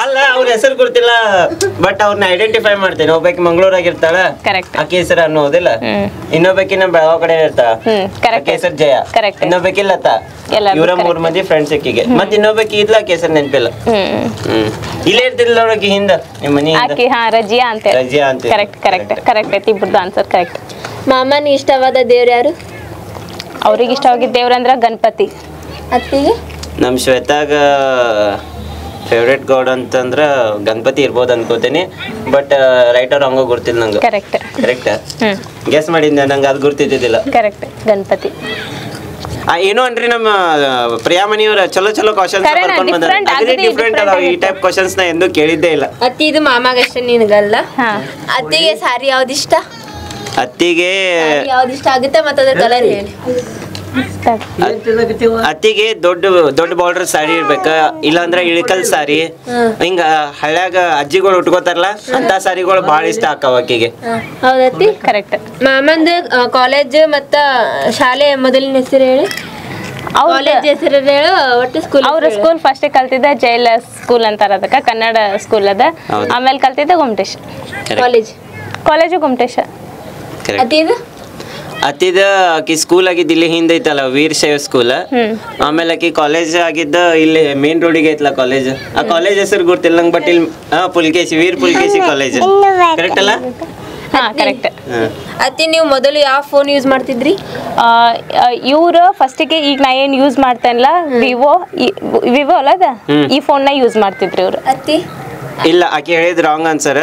Speaker 3: ಅಲ್ಲ ಅವ್ರ ಹೆಸರು ಗೊತ್ತಿಲ್ಲ, ಬಟ್ ಅವ್ರನ್ನ ಐಡೆಂಟಿಫೈ ಮಾಡ್ತೇನೆ. ಒಬ್ಬಾಕಿ ಮಂಗಳೂರಾಗಿರ್ತಾಳ, ಆಕಿ ಹೆಸರು ಅನ್ನೋದಿಲ್ಲ. ಇನ್ನೊಬ್ಬಾಕಿ ನಮ್ ಬೆಳಗಾವ್ ಕಡೆ ಇರ್ತಾಳ, ಆಕಿ ಹೆಸರು ಜಯ. ಇನ್ನೊಬ್ಬಾಕಿ ಲತಾ. ಇವರ 3 ಮಂದಿ ಫ್ರೆಂಡ್ಸ್ ಆಕಿಗೆ. ಮತ್ತೆ ಇನ್ನೊಬ್ಬಾಕಿ ಇದ್ಲ, ಆಕಿ ಹೆಸರು ನೆನಪಿಲ್ಲ. ಇಲ್ಲೇ ಇರ್ತಿಲ್ಲ ಅವ್ರಕಿ ಹಿಂದ ನಿಮ್ ಮನಿ
Speaker 2: ರಜಿಯಾ ಅಂತ. ಕರೆಕ್ಟ್ ಐತಿ ಇಬ್ಬರದು ಆನ್ಸರ್ ಕರೆಕ್ಟ್.
Speaker 4: ಮಾಮನ ಇಷ್ಟವಾದ ದೇವ್ರು ಯಾರು?
Speaker 2: ಅವ್ರಿಗೆ ಇಷ್ಟವಾಗಿದ್ದ ದೇವ್ರಂದ್ರ ಗಣಪತಿ.
Speaker 4: ಅತ್ತಿಗೆ?
Speaker 3: ನಮ್ ಶ್ವೇತಾಗ ಫೇವ್ರೇಟ್ ಗಾಡ್ ಅಂತಂದ್ರ ಗಣಪತಿ ಇರ್ಬೋದು ಅನ್ಕೋತೀನಿ, ಬಟ್ ರೈಟ್ ಅವ್ರ ಹಂಗ ಗೊತ್ತಿಲ್ಲ ನಂಗೆ.
Speaker 2: ಕರೆಕ್ಟ್.
Speaker 3: ಗೆಸ್ ಮಾಡಿದ್ದೆ, ನಂಗೆ ಅದು ಗುರ್ತಿದ್ದಿಲ್ಲ.
Speaker 2: ಕರೆಕ್ಟ್ ಗಣಪತಿ.
Speaker 3: ಏನೋ ಅನ್ರಿ ನಮ್ಮ ಪ್ರಿಯಾಮಣಿಯವ್ರ ಚಲೋ ಕ್ವಶನ್ಸ್ ಬರ್ಕೊಂಡ್ ಬಂದಾರ. ಡಿಫ್ರೆಂಟ್ ಅದಾವ. ಈ ಟೈಪ್ ಕ್ವಶನ್ಸ್ ನ ಎಂದೂ ಕೇಳಿದ್ದೇ ಇಲ್ಲ.
Speaker 4: ಅತ್ತಿ ಇದು ಮಾಮಾಗಷ್ಟೇ ನಿನಗಲ್ಲ. ಅತ್ತಿಗೆ ಸಾರಿ ಯಾವ್ದು ಇಷ್ಟ?
Speaker 3: ಅತ್ತಿಗೆ
Speaker 4: ಯಾವ್ದು ಇಷ್ಟ ಆಗುತ್ತೆ ಮತ್ತೆ ಅದ್ರ ಕಲರ್ ಹೇಳಿ.
Speaker 3: ಅತ್ತಿಗೆ ದೊಡ್ಡ ಬಾರ್ಡರ್ ಸಾರಿ ಇರ್ಬೇಕ, ಇಲ್ಲಾಂದ್ರ ಇಳಕಲ್ ಸಾರಿ, ಹಿಂಗ ಹಳ್ಯಾಗ ಅಜ್ಜಿಗಳು ಉಟ್ಕೋತಾರಲ್ಲ ಅಂತ ಸಾರಿಗಳು ಬಾಳ ಇಷ್ಟ ಆಕಾವ ಆಕಿಗೆ.
Speaker 4: ಹೌದತ್ತಿ
Speaker 2: ಕರೆಕ್ಟ್.
Speaker 4: ಮಾಮಂದ ಕಾಲೇಜ್ ಮತ್ತ ಶಾಲೆ ಮೊದಲಿನ ಹೆಸರು ಹೇಳಿ. ಕಾಲೇಜ್ ಹೆಸರು ಹೇಳು, ಒಟ್ಟು ಸ್ಕೂಲ್.
Speaker 2: ಅವ್ರ ಸ್ಕೂಲ್ ಫಸ್ಟ್ ಕಲ್ತಿದ್ದ ಜೈಲ ಸ್ಕೂಲ್ ಅಂತಾರ, ಅದಕ್ಕ ಕನ್ನಡ ಸ್ಕೂಲ್ ಅದ. ಆಮೇಲೆ ಕಲ್ತಿದ್ದ ಗುಮ್ಟೇಶ್ ಕಾಲೇಜು ಗುಮ್ಟೇಶ.
Speaker 3: ಅತ್ತಿದ ಆಕಿ ಸ್ಕೂಲ್ ಆಗಿದ್ದ ಇಲ್ಲಿ ಹಿಂದೆ ಐತಲ್ಲ ವೀರಶೈವ ಸ್ಕೂಲ್. ಆಮೇಲೆ ಆಕಿ ಕಾಲೇಜ್ ಆಗಿದ್ದ ಇಲ್ಲಿ ಮೇನ್ ರೋಡಿಗೆ ಐತಲ್ಲ ಕಾಲೇಜ್. ಆ ಕಾಲೇಜ್ ಹೆಸರು ಗೊತ್ತಿಲ್ಲ ನಂಗೆ, ಬಟ್ ಇಲ್ಲಿ ಪುಲ್ಕೇಶಿ ವೀರ್ ಪುಲ್ಕೇಶಿ ಕಾಲೇಜ್. ಕರೆಕ್ಟ್ ಅಲ್ಲ?
Speaker 2: ಕರೆಕ್ಟ್.
Speaker 4: ಅತ್ತಿ ನೀವು ಮೊದಲು ಯಾವ ಫೋನ್ ಯೂಸ್ ಮಾಡ್ತಿದ್ರಿ?
Speaker 2: ಇವ್ರು ಫಸ್ಟಿಗೆ ಈಗ ನಾ ಏನ್ ಯೂಸ್ ಮಾಡ್ತೇನಲ್ಲ ವಿವೋ ಅಲ್ಲ ಅದ, ಈ ಫೋನ್ ನ ಯೂಸ್ ಮಾಡ್ತಿದ್ರಿ ಇವ್ರು.
Speaker 4: ಅತ್ತಿ
Speaker 3: ಇಲ್ಲ, ಆಕೆ ಹೇಳಿದ್ ರಾಂಗ್ ಆನ್ಸರ್.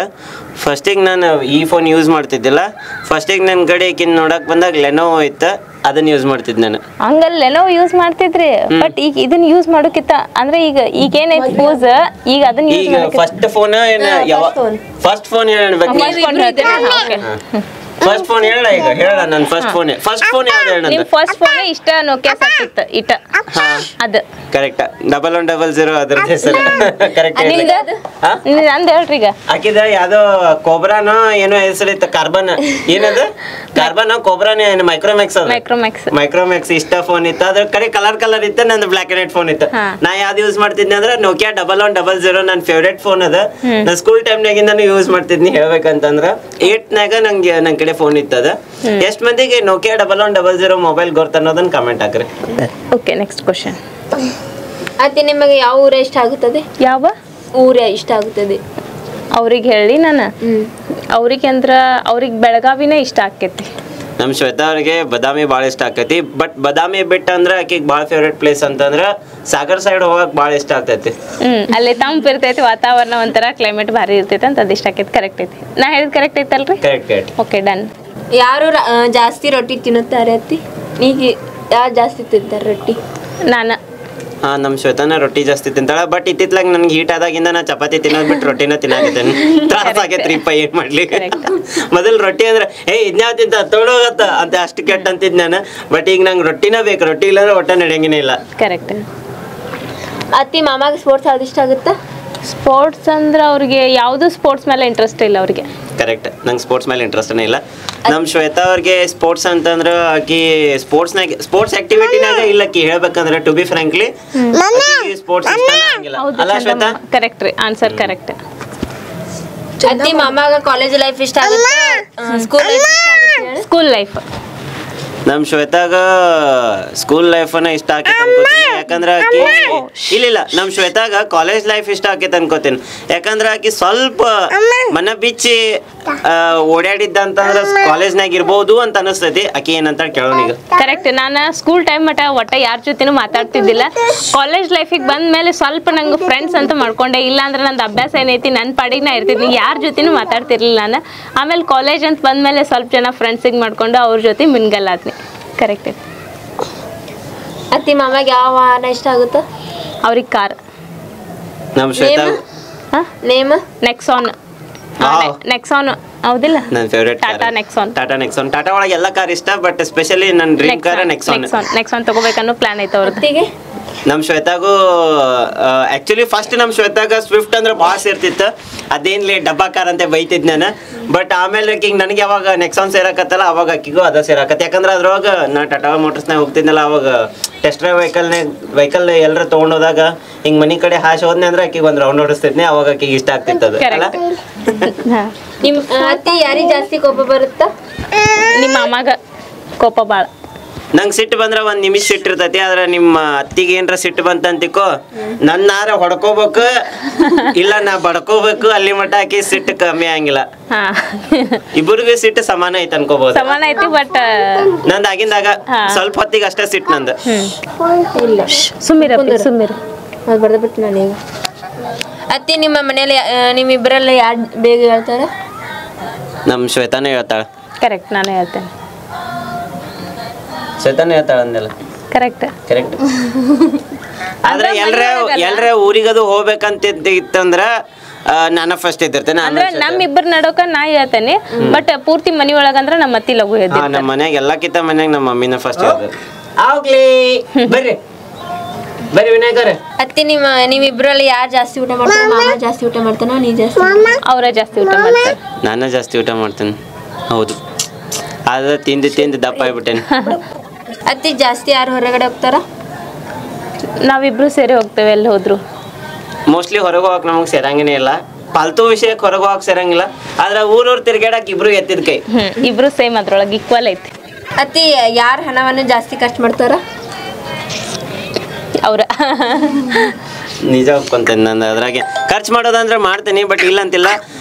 Speaker 3: ಫಸ್ಟಿಗೆ ನಾನು ಈ ಫೋನ್ ಯೂಸ್ ಮಾಡ್ತಿದ್ದಿಲ್ಲ. ಫಸ್ಟಿಗೆ ನನ್ನ ಕಡೆ ಆಕಿನ ನೋಡಕ್ ಬಂದಾಗ ಲೆನೋವೋ ಇತ್ತು, ಅದನ್ನ ಯೂಸ್ ಮಾಡ್ತಿದ್ದೆ ನಾನು.
Speaker 2: ಹಂಗಲ್ಲ, ಲೆನೋವೋ ಯೂಸ್ ಮಾಡ್ತಿದ್ರಿ, ಬಟ್ ಈಗ ಇದನ್ನ ಯೂಸ್ ಮಾಡೋಕಿತ್ತ ಅಂದ್ರೆ ಈಗ ಏನೈತಿ ಪೂಸ್, ಈಗ ಅದನ್ನ ಯೂಸ್
Speaker 3: ಈಗ ಫಸ್ಟ್ ಫೋನ್ ಫಸ್ಟ್ ಫೋನ್ ಹೇಳ್ಬೇಕು. ಫಸ್ಟ್ ಫೋನ್ ಹೇಳ, ಈಗ ಹೇಳ. ನನ್ನ ಫಸ್ಟ್ ಫೋನ್ ಯಾವ್ದು ಹೇಳ?
Speaker 2: ನಿಮ್ ಫಸ್ಟ್ ಫೋನ್ ಇಷ್ಟ ನೋಕಿಯಾ ಸತ್ತಿತ್ತು ಇಟ ಅದು
Speaker 3: ಕರೆಕ್ಟ್. 1100 ಅದ್ರ ಹೆಸರು ಕರೆಕ್ಟ್.
Speaker 2: ಅಂದ್ ಹೇಳ್ರಿ ಈಗ.
Speaker 3: ಆಕಿದ ಯಾವ್ದೋ ಕೋಬ್ರಾನೋ ಏನೋ ಹೆಸರಿತ್ತು, ಕಾರ್ಬನ್. ಏನದು ಕಾರ್ಬನ್ ಕೋಬ್ರಾನ ಏನು ಮೈಕ್ರೋಮ್ಯಾಕ್ಸ್? ಮೈಕ್ರೋಮ್ಯಾಕ್ಸ್ ಇಷ್ಟ ಫೋನ್ ಇತ್ತು. ಅದ್ರ ಕಡೆ ಕಲರ್ ಇತ್ತು. ನಂದು ಬ್ಲಾಕ್ ಅಂಡ್ ವೈಟ್ ಫೋನ್ ಇತ್ತು. ನಾ ಯಾವ್ದು ಯೂಸ್ ಮಾಡ್ತಿದ್ನಿ ಅಂದ್ರೆ ನೋಕಿಯಾ 1100 ನನ್ನ ಫೇವ್ರೇಟ್ ಫೋನ್ ಅದ. ನಾ ಸ್ಕೂಲ್ ಟೈಮ್ನಾಗಿಂದ ಯೂಸ್ ಮಾಡ್ತಿದ್ನಿ. ಹೇಳ್ಬೇಕಂತಂದ್ರ 8ನಾಗ ನಂಗೆ ನನ್ನ ಕಡೆ ಫೋನ್ ಇತ್ತದ. ಎಷ್ಟ್ ಮಂದಿಗೆ ನೋಕಿಯಾ 1100 ಮೊಬೈಲ್ ಗೊತ್ತ ಅನ್ನೋದನ್ನ ಕಮೆಂಟ್ ಹಾಕ್ರಿ.
Speaker 2: Okay next question.
Speaker 4: ಅತ್ತೆ ನಿಮಗೆ ಯಾವ ಊರ ಇಷ್ಟ ಆಗುತ್ತದೆ?
Speaker 2: ಯಾವ
Speaker 4: ಊರ ಇಷ್ಟ ಆಗುತ್ತದೆ
Speaker 2: ಅವ್ರಿಗೆ ಹೇಳಿ. ನಾನು ಅವ್ರಿಗೆ ಬೆಳಗಾವಿನೇ ಇಷ್ಟ ಆಕೈತಿ.
Speaker 3: ನಮ್ಮ ಶ್ವೇತಾ ಅವ್ರಿಗೆ ಬದಾಮಿ ಭಾಳ ಇಷ್ಟ ಆಕೈತಿ. ಬಟ್ ಬದಾಮಿ ಬಿಟ್ಟು ಅಂದ್ರೆ ಆಕಿಗೆ ಭಾಳ ಫೇವ್ರೇಟ್ ಪ್ಲೇಸ್ ಅಂತಂದ್ರೆ ಸಾಗರ್ ಸೈಡ್ ಹೋಗಕ್ಕೆ ಭಾಳ ಇಷ್ಟ ಆಗ್ತೈತಿ.
Speaker 2: ಅಲ್ಲಿ ತಂಪು ಇರ್ತೈತಿ, ವಾತಾವರಣ ಒಂಥರ ಕ್ಲೈಮೇಟ್ ಭಾರಿ ಇರ್ತೈತಿ ಅಂತ ಅದು ಇಷ್ಟ ಆಕೈತಿ. ಕರೆಕ್ಟ್ ಐತಿ, ನಾ ಹೇಳಿದ್ ಕರೆಕ್ಟ್ ಐತಲ್ರಿ?
Speaker 3: ಕರೆಕ್ಟ್.
Speaker 2: Okay, done.
Speaker 4: ಯಾರು ಜಾಸ್ತಿ ರೊಟ್ಟಿ ತಿನ್ನುತ್ತಾರೆ ಅತ್ತಿ? ಈಗ ಯಾರು ಜಾಸ್ತಿ ತಿಂತಾರೆ ರೊಟ್ಟಿ?
Speaker 2: ನಾನು.
Speaker 3: ನಮ್ಮ ಶ್ವೇತಾನ ರೊಟ್ಟಿ ಜಾಸ್ತಿ ತಿಂತಾಳ. ಬಟ್ ಇತ್ತಿತ್ಲಾಗ ನನ್ಗೆ ಹೀಟ್ ಆದಾಗಿಂದ ನಾ ಚಪಾತಿ ತಿನ್ನೋದು ಬಿಟ್ಟು ರೊಟ್ಟಿನ ತಿನ್ನಾಕತ್ತೇನೆ. ತ್ರಾಸ ಆಗೈತ್ರಿಪ್ಪ, ಏನ್ ಮಾಡ್ಲಿ. ಮೊದಲು ರೊಟ್ಟಿ ಅಂದ್ರೆ ಇದ್ನ್ಯಾವ ತಿಂತ ತೊಳೋಗತ್ತ ಅಂತ ಅಷ್ಟು ಕೆಟ್ಟ ಅಂತಿದ್ ನಾನು. ಬಟ್ ಈಗ ನಂಗೆ ರೊಟ್ಟಿನ ಬೇಕು, ರೊಟ್ಟಿ ಇಲ್ಲಾಂದ್ರೆ ಒಟ್ಟ ನಡೆಯಂಗಿನೇ ಇಲ್ಲ.
Speaker 2: ಕರೆಕ್ಟ್.
Speaker 4: ಅತ್ತಿ ಮಾಮಾಗ ಸ್ಪೋರ್ಟ್ಸ್ ಯಾವ್ದು ಇಷ್ಟ ಆಗುತ್ತಾ?
Speaker 2: ಸ್ಪೋರ್ಟ್ಸ್ ಅಂದ್ರೆ ಅವ್ರಿಗೆ ಯಾವುದು ಸ್ಪೋರ್ಟ್ಸ್ ಮೇಲೆ ಇಂಟ್ರೆಸ್ಟ್ ಇಲ್ಲ ಅವ್ರಿಗೆ.
Speaker 3: ಕರೆಕ್ಟ್, ನಂಗೆ ಸ್ಪೋರ್ಟ್ಸ್ ಮೇಲೆ ಇಂಟ್ರೆಸ್ಟ್ನೇ ಇಲ್ಲ. ನಮ್ಮ ಶ್ವೇತಾ ಅವ್ರಿಗೆ ಸ್ಪೋರ್ಟ್ಸ್ ಅಂತಂದ್ರೆ ಆಕಿ ಸ್ಪೋರ್ಟ್ಸ್ ಆಕ್ಟಿವಿಟಿನಾಗ ಇಲ್ಲ. ಆಕಿ ಹೇಳ್ಬೇಕಂದ್ರೆ ಟು ಬಿ ಫ್ರಾಂಕ್ಲಿ ಸ್ಪೋರ್ಟ್ಸ್ ಇಷ್ಟನೇ ಆಗಿಲ್ಲ. ಅಲ್ಲ ಶ್ವೇತಾ?
Speaker 2: ಕರೆಕ್ಟ್ ರೀ, ಆನ್ಸರ್ ಕರೆಕ್ಟ್.
Speaker 4: ಅತ್ತಿ ಮಾಮಾಗ ಕಾಲೇಜ್ ಲೈಫ್ ಇಷ್ಟ ಆಗುತ್ತೆ,
Speaker 2: ಸ್ಕೂಲ್ ಲೈಫ್?
Speaker 3: ನಮ್ಮ ಶ್ವೇತಾಗ ಸ್ಕೂಲ್ ಲೈಫನ್ನ ಇಷ್ಟ ಆಕೈತೆ ಅನ್ಕೋತೀನಿ. ಯಾಕಂದ್ರೆ ಆಕಿ ಇಲ್ಲ ನಮ್ಮ ಶ್ವೇತಾಗ ಕಾಲೇಜ್ ಲೈಫ್ ಇಷ್ಟ ಆಕೈತೆ ಅನ್ಕೋತೀನಿ. ಯಾಕಂದ್ರೆ ಆಕಿ ಸ್ವಲ್ಪ ಮನ ಬಿಚ್ಚಿ ಓಡಾಡಿದ್ದಂತಂದ್ರೆ ಕಾಲೇಜ್ನಾಗ ಇರ್ಬೋದು ಅಂತ ಅನಿಸ್ತೈತಿ. ಆಕಿ ಏನಂತ ಕೇಳೋಣ ಈಗ.
Speaker 2: ಕರೆಕ್ಟ್. ನಾನು ಸ್ಕೂಲ್ ಟೈಮ್ ಮಟ್ಟ ಒಟ್ಟ ಯಾರ ಜೊತೆನೂ ಮಾತಾಡ್ತಿದ್ದಿಲ್ಲ. ಕಾಲೇಜ್ ಲೈಫಿಗೆ ಬಂದ ಮೇಲೆ ಸ್ವಲ್ಪ ನಂಗೆ ಫ್ರೆಂಡ್ಸ್ ಅಂತ ಮಾಡ್ಕೊಂಡೆ. ಇಲ್ಲ ಅಂದ್ರೆ ನಂದು ಅಭ್ಯಾಸ ಏನೈತಿ, ನನ್ನ ಪಾಡಿಗೆ ನಾ ಇರ್ತಿದ್ನಿ, ಯಾರ ಜೊತೆನೂ ಮಾತಾಡ್ತಿರ್ಲಿಲ್ಲ ನಾನು. ಆಮೇಲೆ ಕಾಲೇಜ್ ಅಂತ ಬಂದಮೇಲೆ ಸ್ವಲ್ಪ ಜನ ಫ್ರೆಂಡ್ಸಿಗೆ ಮಾಡ್ಕೊಂಡು ಅವ್ರ ಜೊತೆ ಮಿನ್ಗಲ್ ಆದ್ನಿ. ಕರೆಕ್ಟ್.
Speaker 4: ಅತ್ತಿ ಮಾಮಾಗ ಯಾವ ವಾಹನ ಇಷ್ಟ ಆಗುತ್ತಾ?
Speaker 2: ಅವ್ರಿಗೆ ಕಾರ್.
Speaker 3: ನಮ್ಮ ಶ್ವೇತಾ
Speaker 4: ನೇಮ್
Speaker 2: ನೆಕ್ಸಾನ್ ಹೌದಿಲ್ಲ?
Speaker 3: ನನ್ನ ಫೇವರೇಟ್
Speaker 2: ಟಾಟಾ ನೆಕ್ಸಾನ್.
Speaker 3: ಟಾಟಾ ಒಳಗೆ ಎಲ್ಲ ಕಾರ್ ಇಷ್ಟ. ಬಟ್ ಸ್ಪೆಷಲಿ ನನ್ನ ಡ್ರೀಮ್ ಕಾರ್
Speaker 2: ನೆಕ್ಸಾನ್ ತಗೋಬೇಕನ್ನೋ ಪ್ಲಾನ್ ಐತೆ ಅವ್ರದ್ದು.
Speaker 3: ನಮ್ಮ ಶ್ವೇತಾಗೂ ಆ್ಯಕ್ಚುಲಿ ಫಸ್ಟ್ ನಮ್ಮ ಶ್ವೇತಾಗ ಸ್ವಿಫ್ಟ್ ಅಂದ್ರೆ ಭಾಳ ಸೇರ್ತಿತ್ತು. ಅದೇನ್ಲಿ ಡಬ್ಬಾ ಕಾರ್ ಅಂತ ಬೈತಿದ್ ನಾನು. ಬಟ್ ಆಮೇಲೆ ಈಗ ನನಗೆ ಯಾವಾಗ ನೆಕ್ಸಾನ್ ಸೇರಾಕತ್ತಲ್ಲ ಅವಾಗ ಅಕ್ಕಿಗೂ ಅದ ಸೇರಾಕತ್ತೆ. ಯಾಕಂದ್ರೆ ಅದ್ರೊಳಗೆ ನಾ ಟಾಟಾ ಮೋಟರ್ಸ್ನಾಗ ಹೋಗ್ತಿದ್ನಲ್ಲ, ಅವಾಗ ಟೆಸ್ಟ್ ಡ್ರೈವ್ ವೆಹಿಕಲ್ ಎಲ್ಲರೂ ತೊಗೊಂಡೋದಾಗ ಹಿಂಗೆ ಮನೆ ಕಡೆ ಹಾಶ್ ಹೋದ್ನೆ ಅಂದ್ರೆ ಆಕಿಗೆ ಒಂದು ರೌಂಡ್ ಹೊಡಿಸ್ತಿದ್ನೆ. ಅವಾಗ ಆಕಿಗೆ ಇಷ್ಟ ಆಗ್ತಿತ್ತು ಅದು.
Speaker 4: ನಿಮ್ಮ ಅತ್ತಿ ಯಾರಿಗೆ ಜಾಸ್ತಿ ಕೋಪ ಬರುತ್ತಾ?
Speaker 2: ನಿಮ್ಮ ಅಮ್ಮಾಗ ಕೋಪ ಭಾಳ.
Speaker 3: ನಂಗೆ ಸಿಟ್ಟು ಬಂದ್ರೆ ಒಂದು ನಿಮಿಷ ಸಿಟ್ಟು ಇರ್ತೈತಿ. ಆದ್ರೆ ನಿಮ್ಮ ಅತ್ತಿಗೆ ಏನ್ರ ಸಿಟ್ಟು ಬಂತಂತಿಕೋ ನನ್ನಾರ ಹೊಡ್ಕೋಬೇಕು, ಇಲ್ಲ ನಾ ಬಡ್ಕೋಬೇಕು. ಅಲ್ಲಿ ಮಟ್ಟ ಆಕಿ ಸಿಟ್ಟು ಕಮ್ಮಿ ಆಗಿಲ್ಲ. ಇಬ್ಬರಿಗೂ ಸಿಟ್ಟು ಸಮಾನ ಐತೆ ಅನ್ಕೋಬಹುದು.
Speaker 2: ಸಮಾನ ಐತಿ. ಬಟ್
Speaker 3: ನಂದು ಆಗಿಂದಾಗ ಸ್ವಲ್ಪ ಹೊತ್ತಿಗೆ ಅಷ್ಟೇ ಸಿಟ್ಟು ನಂದು.
Speaker 4: ಇಲ್ಲ,
Speaker 2: ಸುಮ್ಮಿರ
Speaker 4: ಅದು ಬರ್ದ್ಬಿಟ್ಟು ನಾನು ಈಗ. ಅತ್ತಿ ನಿಮ್ಮ ಮನೇಲಿ ನಿಮ್ಮಿಬ್ಬರಲ್ಲಿ ಯಾರು ಬೇಗ ಹೇಳ್ತಾರೆ?
Speaker 3: ನಮ್ಮ ಶ್ವೇತಾನೇ ಹೇಳ್ತಾಳೆ.
Speaker 2: ಕರೆಕ್ಟ್, ನಾನೇ ಹೇಳ್ತೇನೆ.
Speaker 3: ಶ್ವೇತಾನೇ ಹೇಳ್ತಾಳೆ ಅಂದೆಲ್ಲ.
Speaker 2: ಕರೆಕ್ಟ್.
Speaker 3: ಆದ್ರೆ ಎಲ್ರ ಊರಿಗದು ಹೋಗ್ಬೇಕಂತಿತ್ತಂದ್ರ ನಾನು ಫಸ್ಟ್ ಇದ್ದಿರ್ತೇನೆ.
Speaker 2: ಅಂದ್ರೆ ನಮ್ಮಿಬ್ಬರ ನಡೋಕ ನಾ ಹೇಳ್ತೇನೆ. ಬಟ್ ಪೂರ್ತಿ ಮನಿ ಒಳಗಂದ್ರ ನಮ್ಮ ಅತ್ತಿ ಲಘು ಹೇಳ್ತೀನಿ.
Speaker 3: ನಮ್ಮ ಮನ್ಯಾಗ ಎಲ್ಲಕ್ಕಿಂತ ಮನ್ಯಾಗ ನಮ್ಮ ಮಮ್ಮಿನ ಫಸ್ಟ್ ಹೇಳ್ತಾರೆ. ಆಗ್ಲಿ ಬರ್ರಿ ವಿನಾಯಕರ.
Speaker 4: ಅತ್ತಿ ನಿಮ್ಮಿಬ್ಬರಲ್ಲಿ ಯಾರು ಜಾಸ್ತಿ ಊಟ ಮಾಡ್ತಾರೆ? ಮಾಮ ಜಾಸ್ತಿ ಊಟ ಮಾಡ್ತಾನ, ನೀ ಜಾಸ್ತಿ?
Speaker 2: ಅವರ ಜಾಸ್ತಿ ಊಟ ಮಾಡ್ತಾರೆ.
Speaker 3: ನಾನು ಜಾಸ್ತಿ ಊಟ ಮಾಡ್ತೇನೆ. ಹೌದು, ಆದ್ರೆ ತಿಂದು ದಪ್ಪ ಆಗ್ಬಿಟ್ಟೇನೆ.
Speaker 4: ಅತ್ತಿ ಜಾಸ್ತಿ ಯಾರು ಹೊರಗಡೆ ಹೋಗ್ತಾರ?
Speaker 2: ನಾವಿಬ್ರು ಸೇರಿ ಹೋಗ್ತೇವೆ ಎಲ್ಲಿ ಹೋದ್ರು.
Speaker 3: ಮೋಸ್ಟ್ಲಿ ಹೊರಗೆ ಹೋಗಕ್ಕೆ ನಮಗೆ ಸೇರಂಗೇ ಇಲ್ಲ. ಪಾಲ್ತು ವಿಷಯಕ್ಕೆ ಹೊರಗೆ ಹೋಗಕ್ಕೆ ಸೇರಂಗಿಲ್ಲ. ಆದ್ರೆ ಊರೂರು ತಿರ್ಗಾಡಕ್ಕೆ ಇಬ್ರು ಎತ್ತಿದ ಕೈ.
Speaker 2: ಇಬ್ರು ಸೇಮ್ ಅದ್ರೊಳಗೆ ಈಕ್ವಲ್ ಐತಿ.
Speaker 4: ಅತ್ತಿ ಯಾರು ಹಣವನ್ನು ಜಾಸ್ತಿ ಖರ್ಚು ಮಾಡ್ತಾರ?
Speaker 3: ಅವ್ರ ನಿಜ ಒಪ್ಕೊಂತೇನೆ. ನಾನು ಅದ್ರಾಗೆ ಖರ್ಚು ಮಾಡೋದಂದ್ರೆ ಮಾಡ್ತೀನಿ. ಬಟ್ ಇಲ್ಲ ಅಂತಿಲ್ಲ,